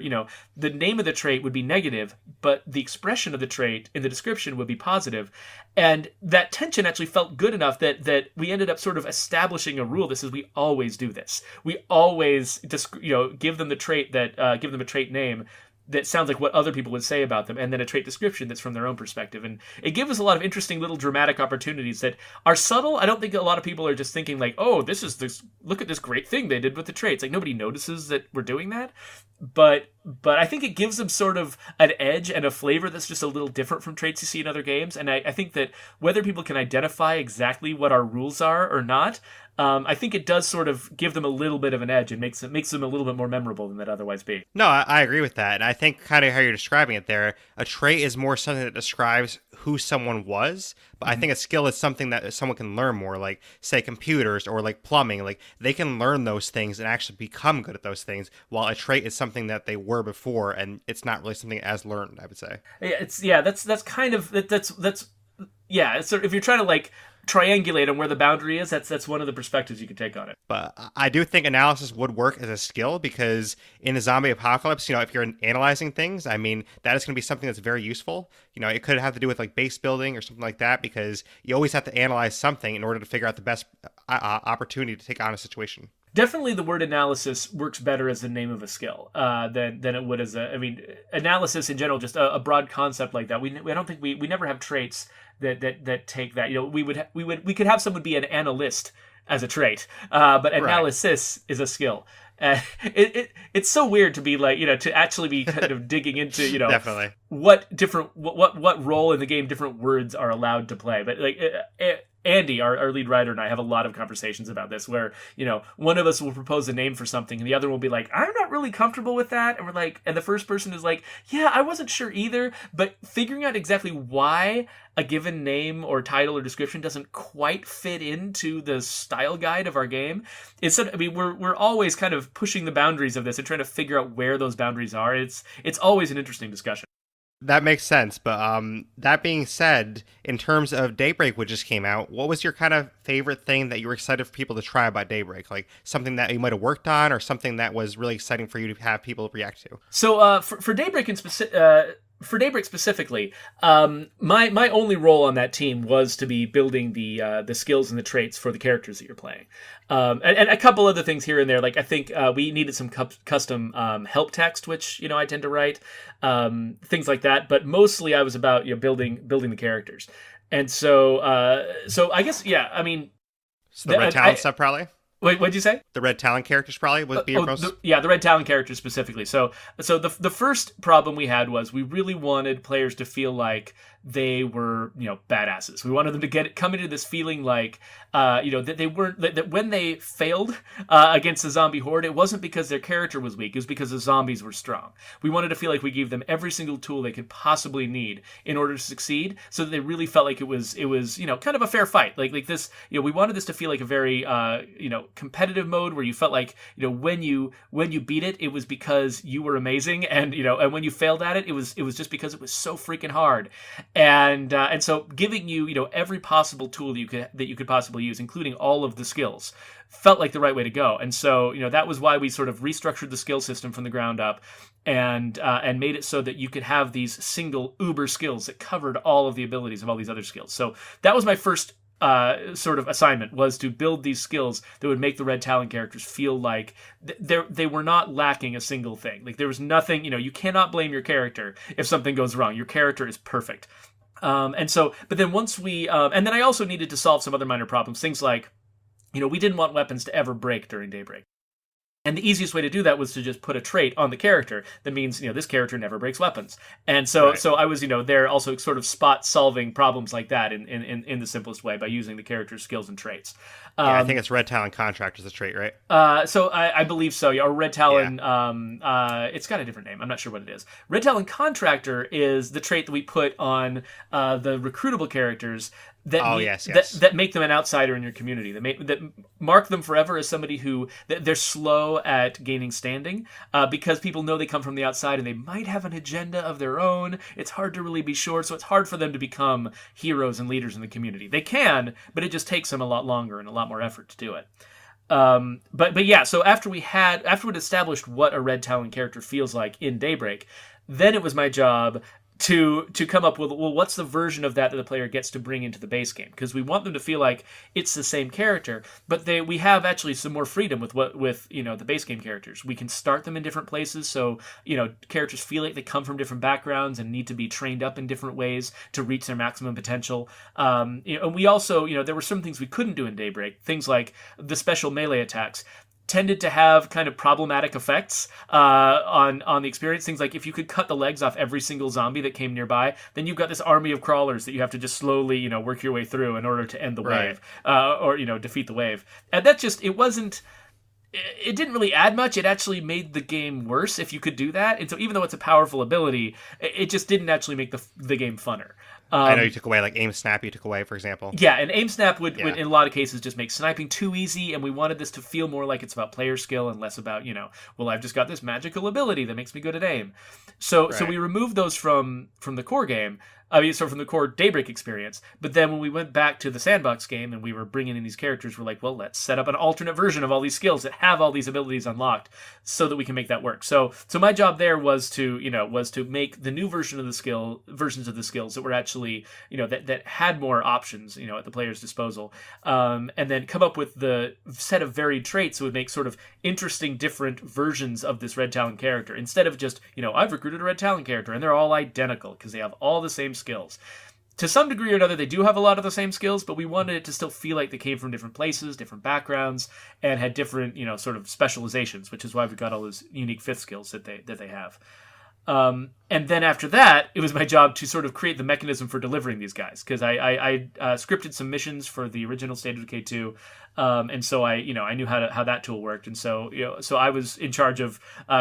the name of the trait would be negative, but the expression of the trait in the description would be positive. And that tension actually felt good enough that we ended up sort of establishing a rule that says we always do this. We always just, give them the trait give them a trait name that sounds like what other people would say about them, and then a trait description that's from their own perspective. And it gives us a lot of interesting little dramatic opportunities that are subtle. I don't think a lot of people are just thinking like, oh, look at this great thing they did with the traits. Like, nobody notices that we're doing that. But I think it gives them sort of an edge and a flavor that's just a little different from traits you see in other games. And I think that whether people can identify exactly what our rules are or not, I think it does sort of give them a little bit of an edge and makes them a little bit more memorable than they'd otherwise be. No, I agree with that. And I think kind of how you're describing it there, a trait is more something that describes who someone was. But I think a skill is something that someone can learn more, like, say, computers or like plumbing. Like, they can learn those things and actually become good at those things, while a trait is something that they were before, and it's not really something as learned, I would say. That's kind of it's sort of, if you're trying to like triangulate on where the boundary is, that's one of the perspectives you can take on it. But I do think analysis would work as a skill, because in the zombie apocalypse, if you're analyzing things, I mean, that is going to be something that's very useful. It could have to do with like base building or something like that, because you always have to analyze something in order to figure out the best opportunity to take on a situation. Definitely the word analysis works better as the name of a skill than it would as analysis in general, just a broad concept like that. We don't think we never have traits that take that. We could have someone be an analyst as a trait, but analysis is a skill. It's so weird to be like, to actually be kind of digging into, Definitely what role in the game different words are allowed to play. But like Andy, our lead writer, and I have a lot of conversations about this where, one of us will propose a name for something and the other will be like, I'm not really comfortable with that. And we're like, and the first person is like, yeah, I wasn't sure either. But figuring out exactly why a given name or title or description doesn't quite fit into the style guide of our game. We're always kind of pushing the boundaries of this and trying to figure out where those boundaries are. It's always an interesting discussion. That makes sense. But that being said, in terms of Daybreak, which just came out, what was your kind of favorite thing that you were excited for people to try about Daybreak? Like something that you might have worked on, or something that was really exciting for you to have people react to? So for Daybreak for Daybreak specifically, my only role on that team was to be building the skills and the traits for the characters that you're playing, and a couple other things here and there. Like I think we needed some custom help text, which I tend to write, things like that. But mostly I was about building the characters, and so I guess So the red talent stuff probably. Wait, what'd you say? The red talent characters probably would be your most... the red talent characters specifically. So the first problem we had was we really wanted players to feel like they were, badasses. We wanted them to come into this feeling like, that they weren't, that when they failed against the zombie horde, it wasn't because their character was weak, it was because the zombies were strong. We wanted to feel like we gave them every single tool they could possibly need in order to succeed, so that they really felt like it was kind of a fair fight. Like this, we wanted this to feel like a very competitive mode where you felt like, when you beat it, it was because you were amazing, and and when you failed at it, it was just because it was so freaking hard. And so giving you every possible tool that you could possibly use, including all of the skills, felt like the right way to go. And so that was why we sort of restructured the skill system from the ground up, and made it so that you could have these single uber skills that covered all of the abilities of all these other skills. So that was my first sort of assignment, was to build these skills that would make the Red Talon characters feel like they were not lacking a single thing. Like there was nothing, you cannot blame your character if something goes wrong. Your character is perfect. But then once we, and then I also needed to solve some other minor problems, things like, we didn't want weapons to ever break during Daybreak. And the easiest way to do that was to just put a trait on the character that means, this character never breaks weapons. And so I was, there also sort of spot solving problems like that in the simplest way by using the character's skills and traits. I think it's Red Talon Contract is a trait, right? So I believe so. Yeah, or Red Talon, it's got a different name. I'm not sure what it is. Red Talon Contractor is the trait that we put on the recruitable characters that make them an outsider in your community, that mark them forever as somebody who they're slow at gaining standing, because people know they come from the outside and they might have an agenda of their own. It's hard to really be sure, so it's hard for them to become heroes and leaders in the community. They can, but it just takes them a lot longer and a lot more effort to do it. But yeah, so after we'd established what a Red Talon character feels like in Daybreak, then it was my job to come up with, well, what's the version of that the player gets to bring into the base game? Because we want them to feel like it's the same character, but we have actually some more freedom with the base game characters. We can start them in different places, so characters feel like they come from different backgrounds and need to be trained up in different ways to reach their maximum potential. And we also, there were some things we couldn't do in Daybreak, things like the special melee attacks tended to have kind of problematic effects on the experience. Things like if you could cut the legs off every single zombie that came nearby, then you've got this army of crawlers that you have to just slowly, work your way through in order to end the wave, or defeat the wave. And that just, it didn't really add much. It actually made the game worse if you could do that. And so even though it's a powerful ability, it just didn't actually make the game funner. I know you took away, like aim snap, for example. Yeah, and aim snap would in a lot of cases just make sniping too easy, and we wanted this to feel more like it's about player skill and less about, well, I've just got this magical ability that makes me good at aim. So we removed those from the core game. From the core Daybreak experience. But then when we went back to the sandbox game and we were bringing in these characters, we're like, well, let's set up an alternate version of all these skills that have all these abilities unlocked so that we can make that work. So my job there was to make the new versions of the skills that were actually, that had more options, at the player's disposal. And then come up with the set of varied traits that would make sort of interesting, different versions of this Red Talon character. Instead of just, I've recruited a Red Talon character and they're all identical because they have all the same skills. To some degree or another, they do have a lot of the same skills, but we wanted it to still feel like they came from different places, different backgrounds, and had different, sort of specializations, which is why we got all those unique fifth skills that they have. And then after that, it was my job to sort of create the mechanism for delivering these guys, because I scripted some missions for the original State of Decay 2, and so I knew how that tool worked, and so I was in charge of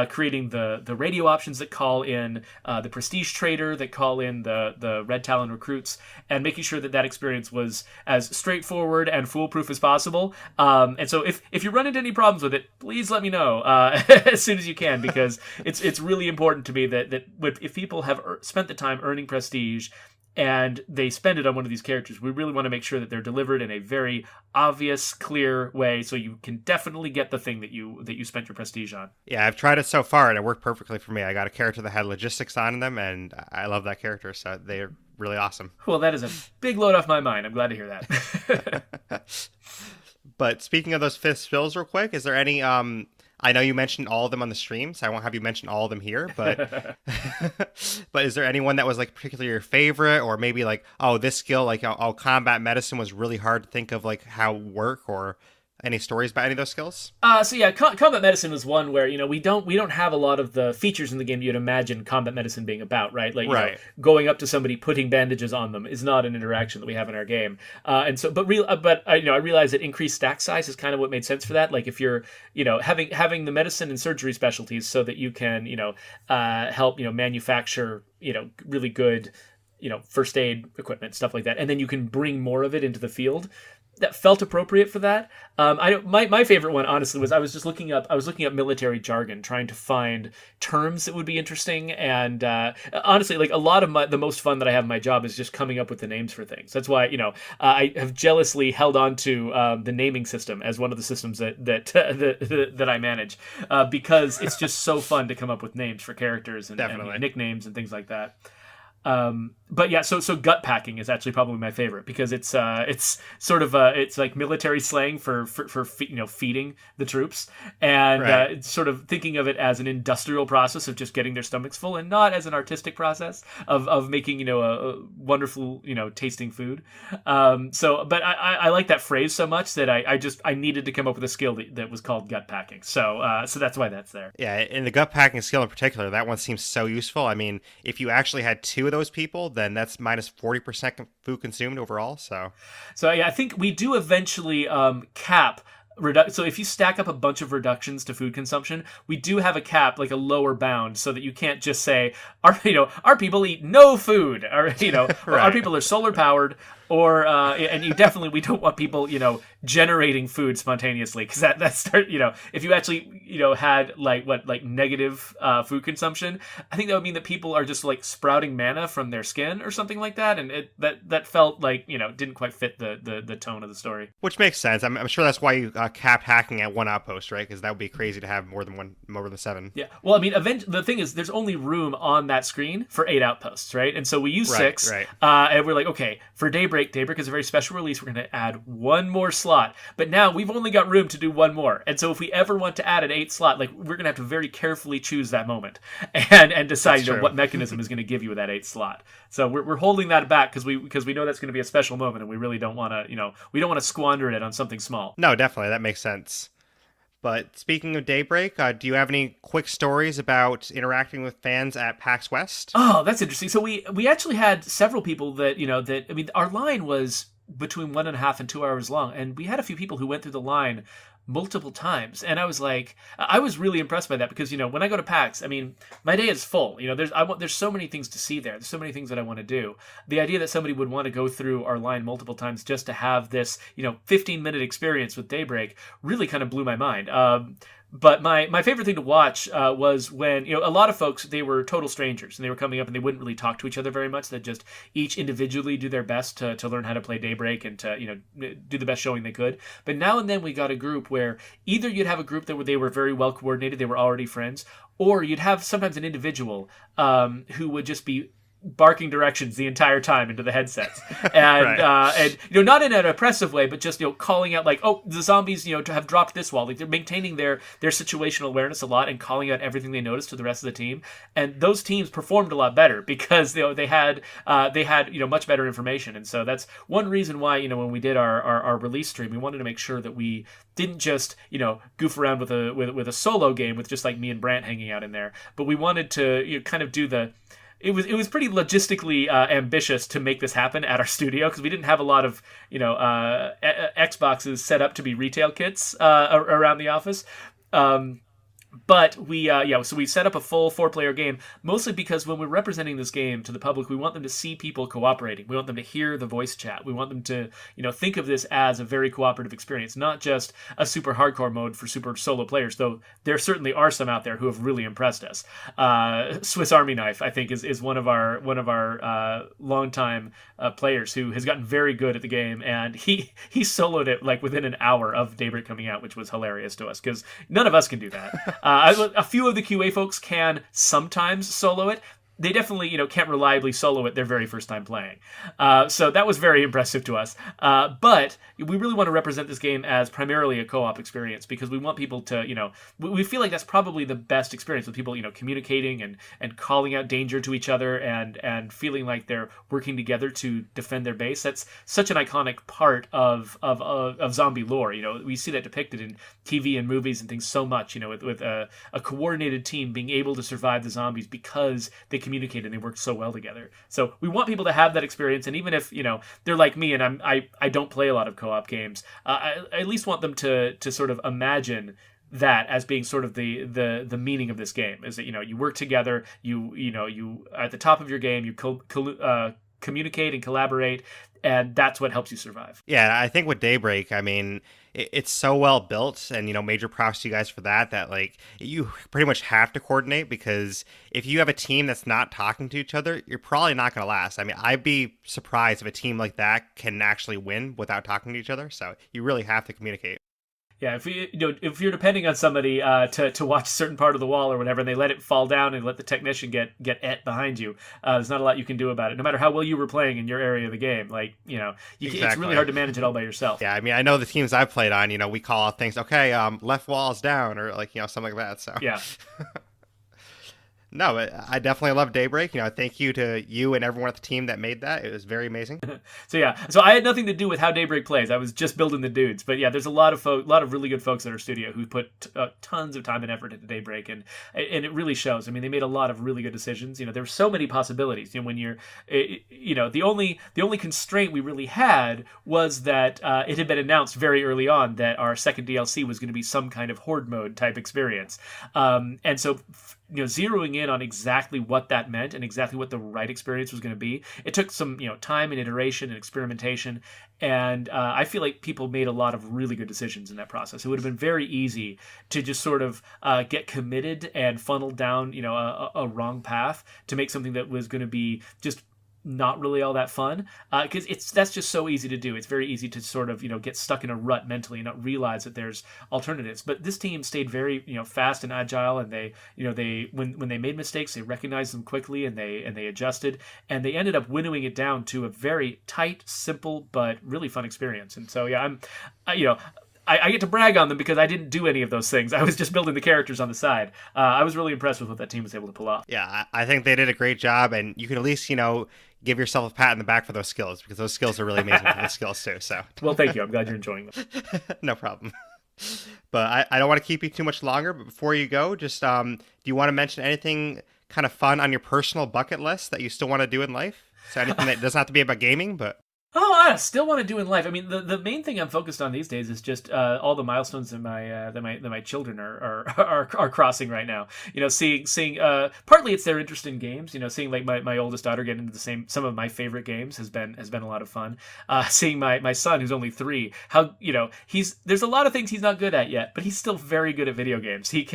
creating the radio options that call in the Prestige Trader, that call in the Red Talon recruits, and making sure that experience was as straightforward and foolproof as possible. And so if you run into any problems with it, please let me know as soon as you can, because it's really important to me that if people have spent the time earning prestige and they spend it on one of these characters, we really want to make sure that they're delivered in a very obvious, clear way, so you can definitely get the thing that you spent your prestige on. Yeah, I've tried it so far, and it worked perfectly for me. I got a character that had logistics on them, and I love that character, so they're really awesome. Well, that is a big load off my mind. I'm glad to hear that. But speaking of those fifth skills real quick, is there any... I know you mentioned all of them on the stream, so I won't have you mention all of them here, but but is there anyone that was like particularly your favorite, or maybe like, oh, this skill, like, combat medicine was really hard to think of like how work, or Any stories about any of those skills? So yeah, combat medicine is one where we don't have a lot of the features in the game you'd imagine combat medicine being about, right? Like right. Going up to somebody, putting bandages on them is not an interaction that we have in our game. And so, but I realize that increased stack size is kind of what made sense for that. Like if you're having the medicine and surgery specialties so that you can help manufacture really good first aid equipment, stuff like that, and then you can bring more of it into the field. That felt appropriate for that. My favorite one, honestly, was I was looking up military jargon, trying to find terms that would be interesting. And honestly, like a lot of the most fun that I have in my job is just coming up with the names for things. That's why I have jealously held on to the naming system as one of the systems that I manage because it's just so fun to come up with names for characters and nicknames and things like that. But yeah, so gut packing is actually probably my favorite because it's sort of it's like military slang for feeding the troops, and it's sort of thinking of it as an industrial process of just getting their stomachs full, and not as an artistic process of making a wonderful tasting food. But I like that phrase so much that I needed to come up with a skill that was called gut packing. So that's why that's there. Yeah, and the gut packing skill in particular, that one seems so useful. I mean, if you actually had two of those people, then that's minus 40% food consumed overall. So yeah, I think we do eventually cap. So if you stack up a bunch of reductions to food consumption, we do have a cap, like a lower bound, so that you can't just say our people eat no food, or our people are solar powered, or and we don't want people generating food spontaneously, because that's if you actually had like negative food consumption, I think that would mean that people are just like sprouting mana from their skin or something like that, and that felt like didn't quite fit the tone of the story. Which makes sense. I'm sure that's why you capped hacking at one outpost, right? Because that would be crazy to have more than 7. Yeah. Well, I mean, the thing is, there's only room on that screen for 8 outposts, right? And so we use 6, and we're like, okay, for Daybreak is a very special release. We're going to add one more slot, but now we've only got room to do one more. And so if we ever want to add an 8 slot, like we're going to have to very carefully choose that moment and decide what mechanism is going to give you that 8 slot. So we're holding that back because we know that's going to be a special moment, and we really don't want to we don't want to squander it on something small. No, definitely, that makes sense. But speaking of Daybreak, do you have any quick stories about interacting with fans at PAX West? Oh, that's interesting. So we actually had several people that our line was between 1.5 and 2 hours long, and we had a few people who went through the line multiple times, and I was really impressed by that, because when I go to PAX, I mean, my day is full. There's so many things to see there. There's so many things that I want to do. The idea that somebody would want to go through our line multiple times just to have this 15-minute experience with Daybreak really kind of blew my mind. But my favorite thing to watch was when, a lot of folks, they were total strangers, and they were coming up and they wouldn't really talk to each other very much. They'd just each individually do their best to learn how to play Daybreak and to, do the best showing they could. But now and then we got a group where either you'd have a group that they were very well coordinated, they were already friends, or you'd have sometimes an individual who would just be barking directions the entire time into the headsets, and not in an oppressive way, but just calling out like, oh, the zombies have dropped this wall. Like they're maintaining their situational awareness a lot and calling out everything they noticed to the rest of the team. And those teams performed a lot better because they had much better information. And so that's one reason why when we did our release stream, we wanted to make sure that we didn't just goof around with a solo game with just like me and Brant hanging out in there, but we wanted to kind of do the. It was pretty logistically ambitious to make this happen at our studio, because we didn't have a lot of Xboxes set up to be retail kits around the office. But so we set up a full 4-player game, mostly because when we're representing this game to the public, we want them to see people cooperating. We want them to hear the voice chat. We want them to, think of this as a very cooperative experience, not just a super hardcore mode for super solo players, though there certainly are some out there who have really impressed us. Swiss Army Knife, I think, is one of our longtime players who has gotten very good at the game, and he soloed it like within an hour of Daybreak coming out, which was hilarious to us, because none of us can do that. A few of the QA folks can sometimes solo it. they definitely, can't reliably solo it their very first time playing. So that was very impressive to us. But we really want to represent this game as primarily a co-op experience because we want people to, we feel like that's probably the best experience with people, communicating and calling out danger to each other and feeling like they're working together to defend their base. That's such an iconic part of zombie lore. We see that depicted in TV and movies and things so much, with a coordinated team being able to survive the zombies because they communicate and they work so well together. So we want people to have that experience, and even if they're like me and I don't play a lot of co-op games, I at least want them to sort of imagine that as being sort of the meaning of this game is that you work together, you at the top of your game you communicate and collaborate, and that's what helps you survive. Yeah, I think with Daybreak, I mean, it's so well built, and major props to you guys for that like you pretty much have to coordinate, because if you have a team that's not talking to each other, you're probably not going to last. I mean, I'd be surprised if a team like that can actually win without talking to each other, so you really have to communicate. Yeah, if you're depending on somebody to watch a certain part of the wall or whatever, and they let it fall down and let the technician get et behind you, there's not a lot you can do about it. No matter how well you were playing in your area of the game, exactly. It's really hard to manage it all by yourself. Yeah, I mean, I know the teams I've played on, we call out things, okay, left wall's down, or something like that. So yeah. No, I definitely love Daybreak. Thank you to you and everyone at the team that made that. It was very amazing. So I had nothing to do with how Daybreak plays. I was just building the dudes. But yeah, there's a lot of really good folks at our studio who put tons of time and effort into Daybreak, and it really shows. I mean, they made a lot of really good decisions. There were so many possibilities. When you're, the only constraint we really had was that it had been announced very early on that our second DLC was going to be some kind of horde mode type experience, and so. Zeroing in on exactly what that meant and exactly what the right experience was going to be. It took some, time and iteration and experimentation. And I feel like people made a lot of really good decisions in that process. It would have been very easy to just sort of get committed and funnel down, a wrong path to make something that was going to be just not really all that fun, because that's just so easy to do. It's very easy to sort of get stuck in a rut mentally and not realize that there's alternatives. But this team stayed very fast and agile, and they when they made mistakes, they recognized them quickly and they adjusted, and they ended up winnowing it down to a very tight, simple but really fun experience. And so yeah, I get to brag on them because I didn't do any of those things. I was just building the characters on the side. I was really impressed with what that team was able to pull off. Yeah, I think they did a great job, and you can at least give yourself a pat in the back for those skills, because those skills are really amazing for the skills too. So well, thank you. I'm glad you're enjoying them. No problem. But I don't want to keep you too much longer. But before you go, just do you want to mention anything kind of fun on your personal bucket list that you still want to do in life? So anything that doesn't have to be about gaming, but. Oh, I still want to do in life. I mean, the main thing I'm focused on these days is just all the milestones that my children are crossing right now. Seeing partly it's their interest in games. Seeing like my oldest daughter get into some of my favorite games has been a lot of fun. Seeing my son, who's only 3, how there's a lot of things he's not good at yet, but he's still very good at video games. He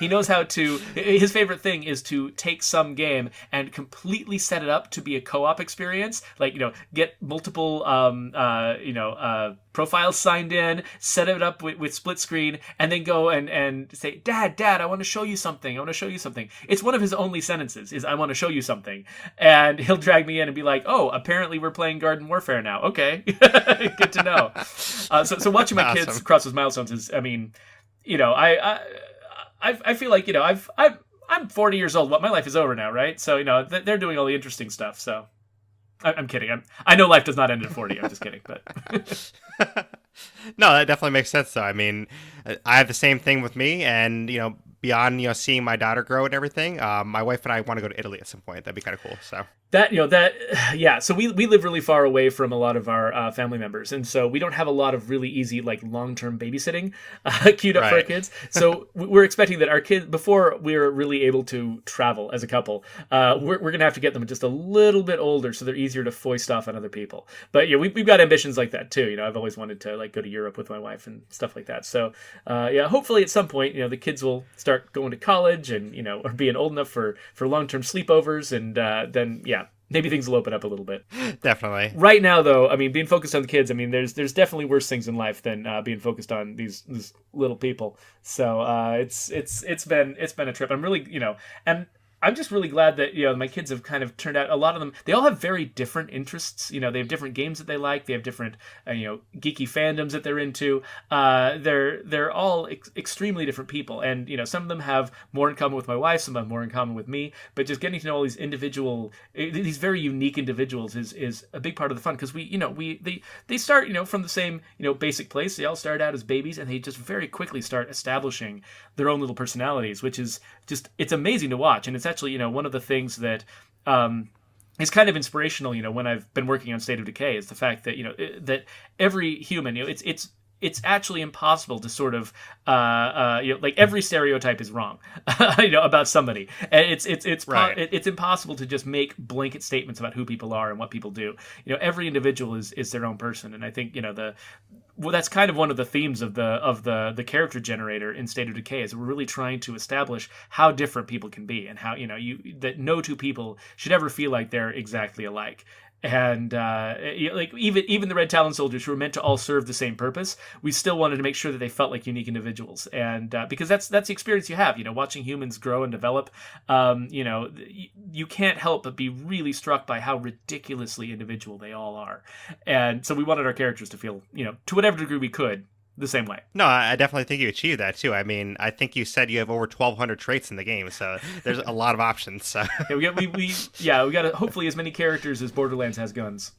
knows how to. His favorite thing is to take some game and completely set it up to be a co-op experience. Like get multiple profiles signed in, set it up with split screen, and then go and say, Dad, I want to show you something. It's one of his only sentences is, I want to show you something. And he'll drag me in and be like, oh, apparently we're playing Garden Warfare now. Okay. Good to know. So watching my kids cross those milestones is, I mean, I feel like, I'm 40 years old. My life is over now, right? So, they're doing all the interesting stuff. So I'm kidding. I know life does not end at 40. I'm just kidding. But no, that definitely makes sense, though. I mean, I have the same thing with me, and beyond seeing my daughter grow and everything, my wife and I want to go to Italy at some point. That'd be kind of cool. So so we live really far away from a lot of our family members, and so we don't have a lot of really easy like long-term babysitting queued up for our kids. So we're expecting that our kids, before we're really able to travel as a couple, we're gonna have to get them just a little bit older so they're easier to foist off on other people. But we've got ambitions like that too. I've always wanted to like go to Europe with my wife and stuff like that. So hopefully at some point the kids will start going to college and or being old enough for long-term sleepovers, and then maybe things will open up a little bit. Definitely. Right now, though, I mean, being focused on the kids, I mean, there's definitely worse things in life than being focused on these little people. So it's been a trip. I'm really and I'm just really glad that, my kids have kind of turned out, a lot of them, they all have very different interests. They have different games that they like. They have different, geeky fandoms that they're into. They're all extremely different people. And, some of them have more in common with my wife, some have more in common with me. But just getting to know all these very unique individuals is a big part of the fun. Because they start, from the same, basic place. They all start out as babies, and they just very quickly start establishing their own little personalities, which is just, it's amazing to watch. And it's actually, one of the things that is kind of inspirational, when I've been working on State of Decay, is the fact that, that every human, it's actually impossible to sort of, like every stereotype is wrong, about somebody. And it's impossible to just make blanket statements about who people are and what people do. Every individual is their own person. And I think, that's kind of one of the themes of the character generator in State of Decay, is we're really trying to establish how different people can be, and how, that no two people should ever feel like they're exactly alike. And like even the Red Talon soldiers, who were meant to all serve the same purpose, we still wanted to make sure that they felt like unique individuals. And because that's the experience you have, watching humans grow and develop. You can't help but be really struck by how ridiculously individual they all are. And so we wanted our characters to feel, to whatever degree we could, the same way. No, I definitely think you achieved that too. I mean, I think you said you have over 1,200 traits in the game, so there's a lot of options. So yeah, we got hopefully as many characters as Borderlands has guns.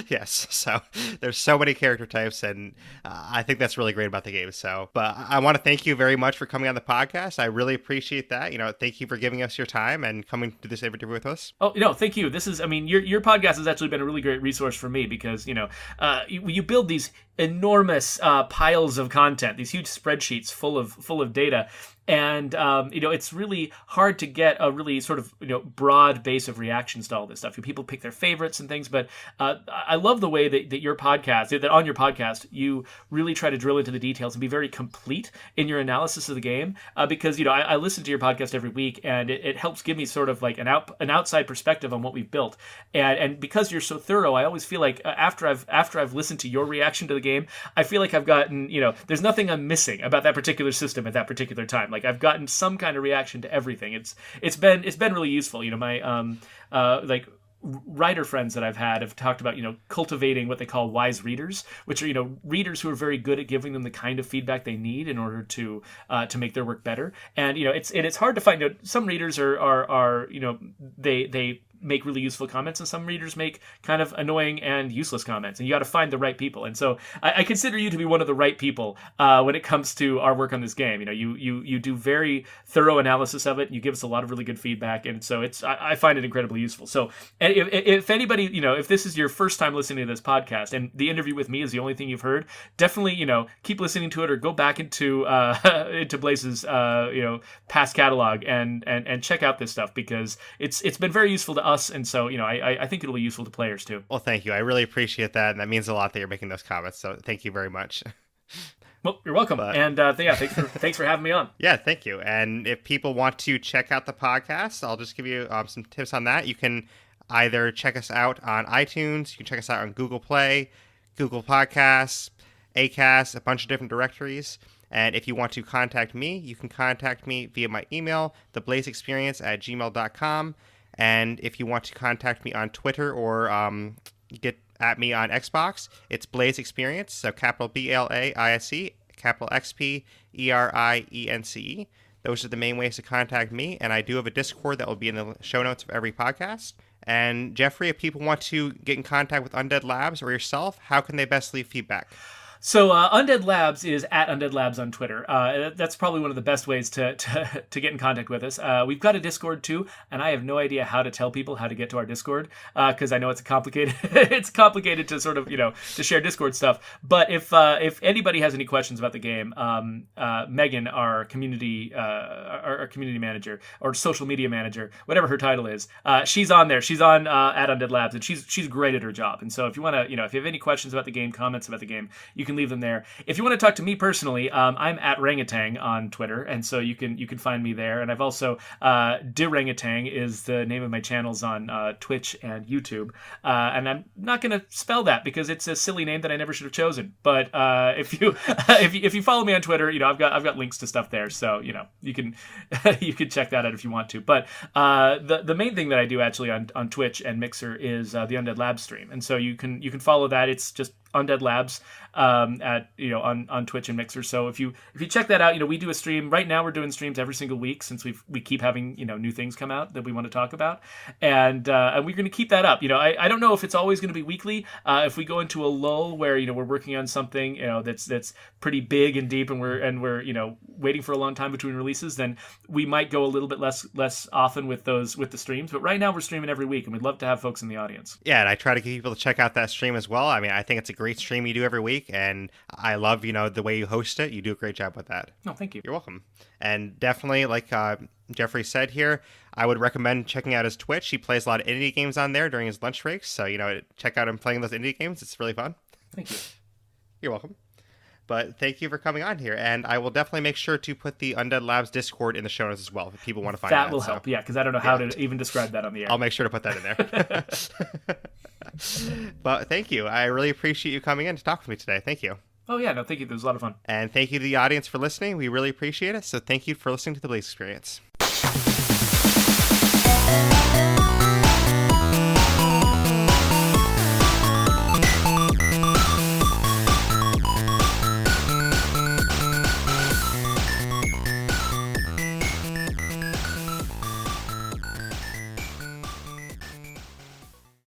Yes, so there's so many character types, and I think that's really great about the game. So, but I want to thank you very much for coming on the podcast. I really appreciate that. Thank you for giving us your time and coming to this interview with us. Oh, thank you. This is, your podcast has actually been a really great resource for me, because, you build these enormous piles of content, these huge spreadsheets full of data. And, it's really hard to get a really sort of, broad base of reactions to all this stuff. People pick their favorites and things, but I love the way that your podcast, that on your podcast, you really try to drill into the details and be very complete in your analysis of the game. Because, I listen to your podcast every week, and it helps give me sort of like an outside perspective on what we've built. And because you're so thorough, I always feel like after I've listened to your reaction to the game, I feel like I've gotten, there's nothing I'm missing about that particular system at that particular time. Like, I've gotten some kind of reaction to everything. It's been really useful. My like writer friends that I've had have talked about, cultivating what they call wise readers, which are, readers who are very good at giving them the kind of feedback they need in order to make their work better. And, it's hard to find, some readers are they make really useful comments, and some readers make kind of annoying and useless comments, and you got to find the right people. And so I consider you to be one of the right people when it comes to our work on this game. You do very thorough analysis of it. You give us a lot of really good feedback, and so I find it incredibly useful. So if anybody, if this is your first time listening to this podcast and the interview with me is the only thing you've heard, definitely keep listening to it, or go back into Blaise's past catalog and check out this stuff, because it's been very useful to us. And so, I think it'll be useful to players too. Well, thank you. I really appreciate that. And that means a lot that you're making those comments. So thank you very much. Well, you're welcome. And thanks for having me on. Yeah, thank you. And if people want to check out the podcast, I'll just give you some tips on that. You can either check us out on iTunes. You can check us out on Google Play, Google Podcasts, Acast, a bunch of different directories. And if you want to contact me, you can contact me via my email, theblaisexperience@gmail.com. And if you want to contact me on Twitter or get at me on Xbox, it's Blaise XPerience, so capital BLAISE, capital XPERIENCE. Those are the main ways to contact me, and I do have a Discord that will be in the show notes of every podcast. And Geoffrey, if people want to get in contact with Undead Labs or yourself, how can they best leave feedback? So Undead Labs is at Undead Labs on Twitter. That's probably one of the best ways to get in contact with us. We've got a Discord too, and I have no idea how to tell people how to get to our Discord, because I know it's complicated. It's complicated to sort of to share Discord stuff. But if anybody has any questions about the game, Megan, our community manager or social media manager, whatever her title is, she's on there. She's on at Undead Labs, and she's great at her job. And so if you want to if you have any questions about the game, comments about the game, you can can leave them there. If you want to talk to me personally, I'm at Rangatang on Twitter, and so you can find me there. And I've also Derreck is the name of my channels on Twitch and YouTube. And I'm not going to spell that because it's a silly name that I never should have chosen. But if you follow me on Twitter, I've got links to stuff there, so you can you can check that out if you want to. But the main thing that I do actually on Twitch and Mixer is the Undead Labs stream, and so you can follow that. It's just Undead Labs at on Twitch and Mixer. So if you check that out, we do a stream right now. We're doing streams every single week since we keep having new things come out that we want to talk about, and we're going to keep that up. I don't know if it's always going to be weekly. If we go into a lull where we're working on something that's pretty big and deep, and we're waiting for a long time between releases, then we might go a little bit less often with the streams. But right now we're streaming every week, and we'd love to have folks in the audience. Yeah, and I try to get people to check out that stream as well. I mean, I think it's a great stream you do every week, and I love the way you host it. You do a great job with that. No, thank you. You're welcome. And definitely, like Geoffrey said here, I would recommend checking out his Twitch. He plays a lot of indie games on there during his lunch breaks, so check out him playing those indie games. It's really fun. Thank you. You're welcome. But thank you for coming on here, and I will definitely make sure to put the Undead Labs Discord in the show notes as well if people want to find that. That will help, yeah, because I don't know how to even describe that on the air. I'll make sure to put that in there. But thank you. I really appreciate you coming in to talk with me today. Thank you. Oh, yeah, no, thank you. It was a lot of fun. And thank you to the audience for listening. We really appreciate it. So thank you for listening to the Blaise XPerience.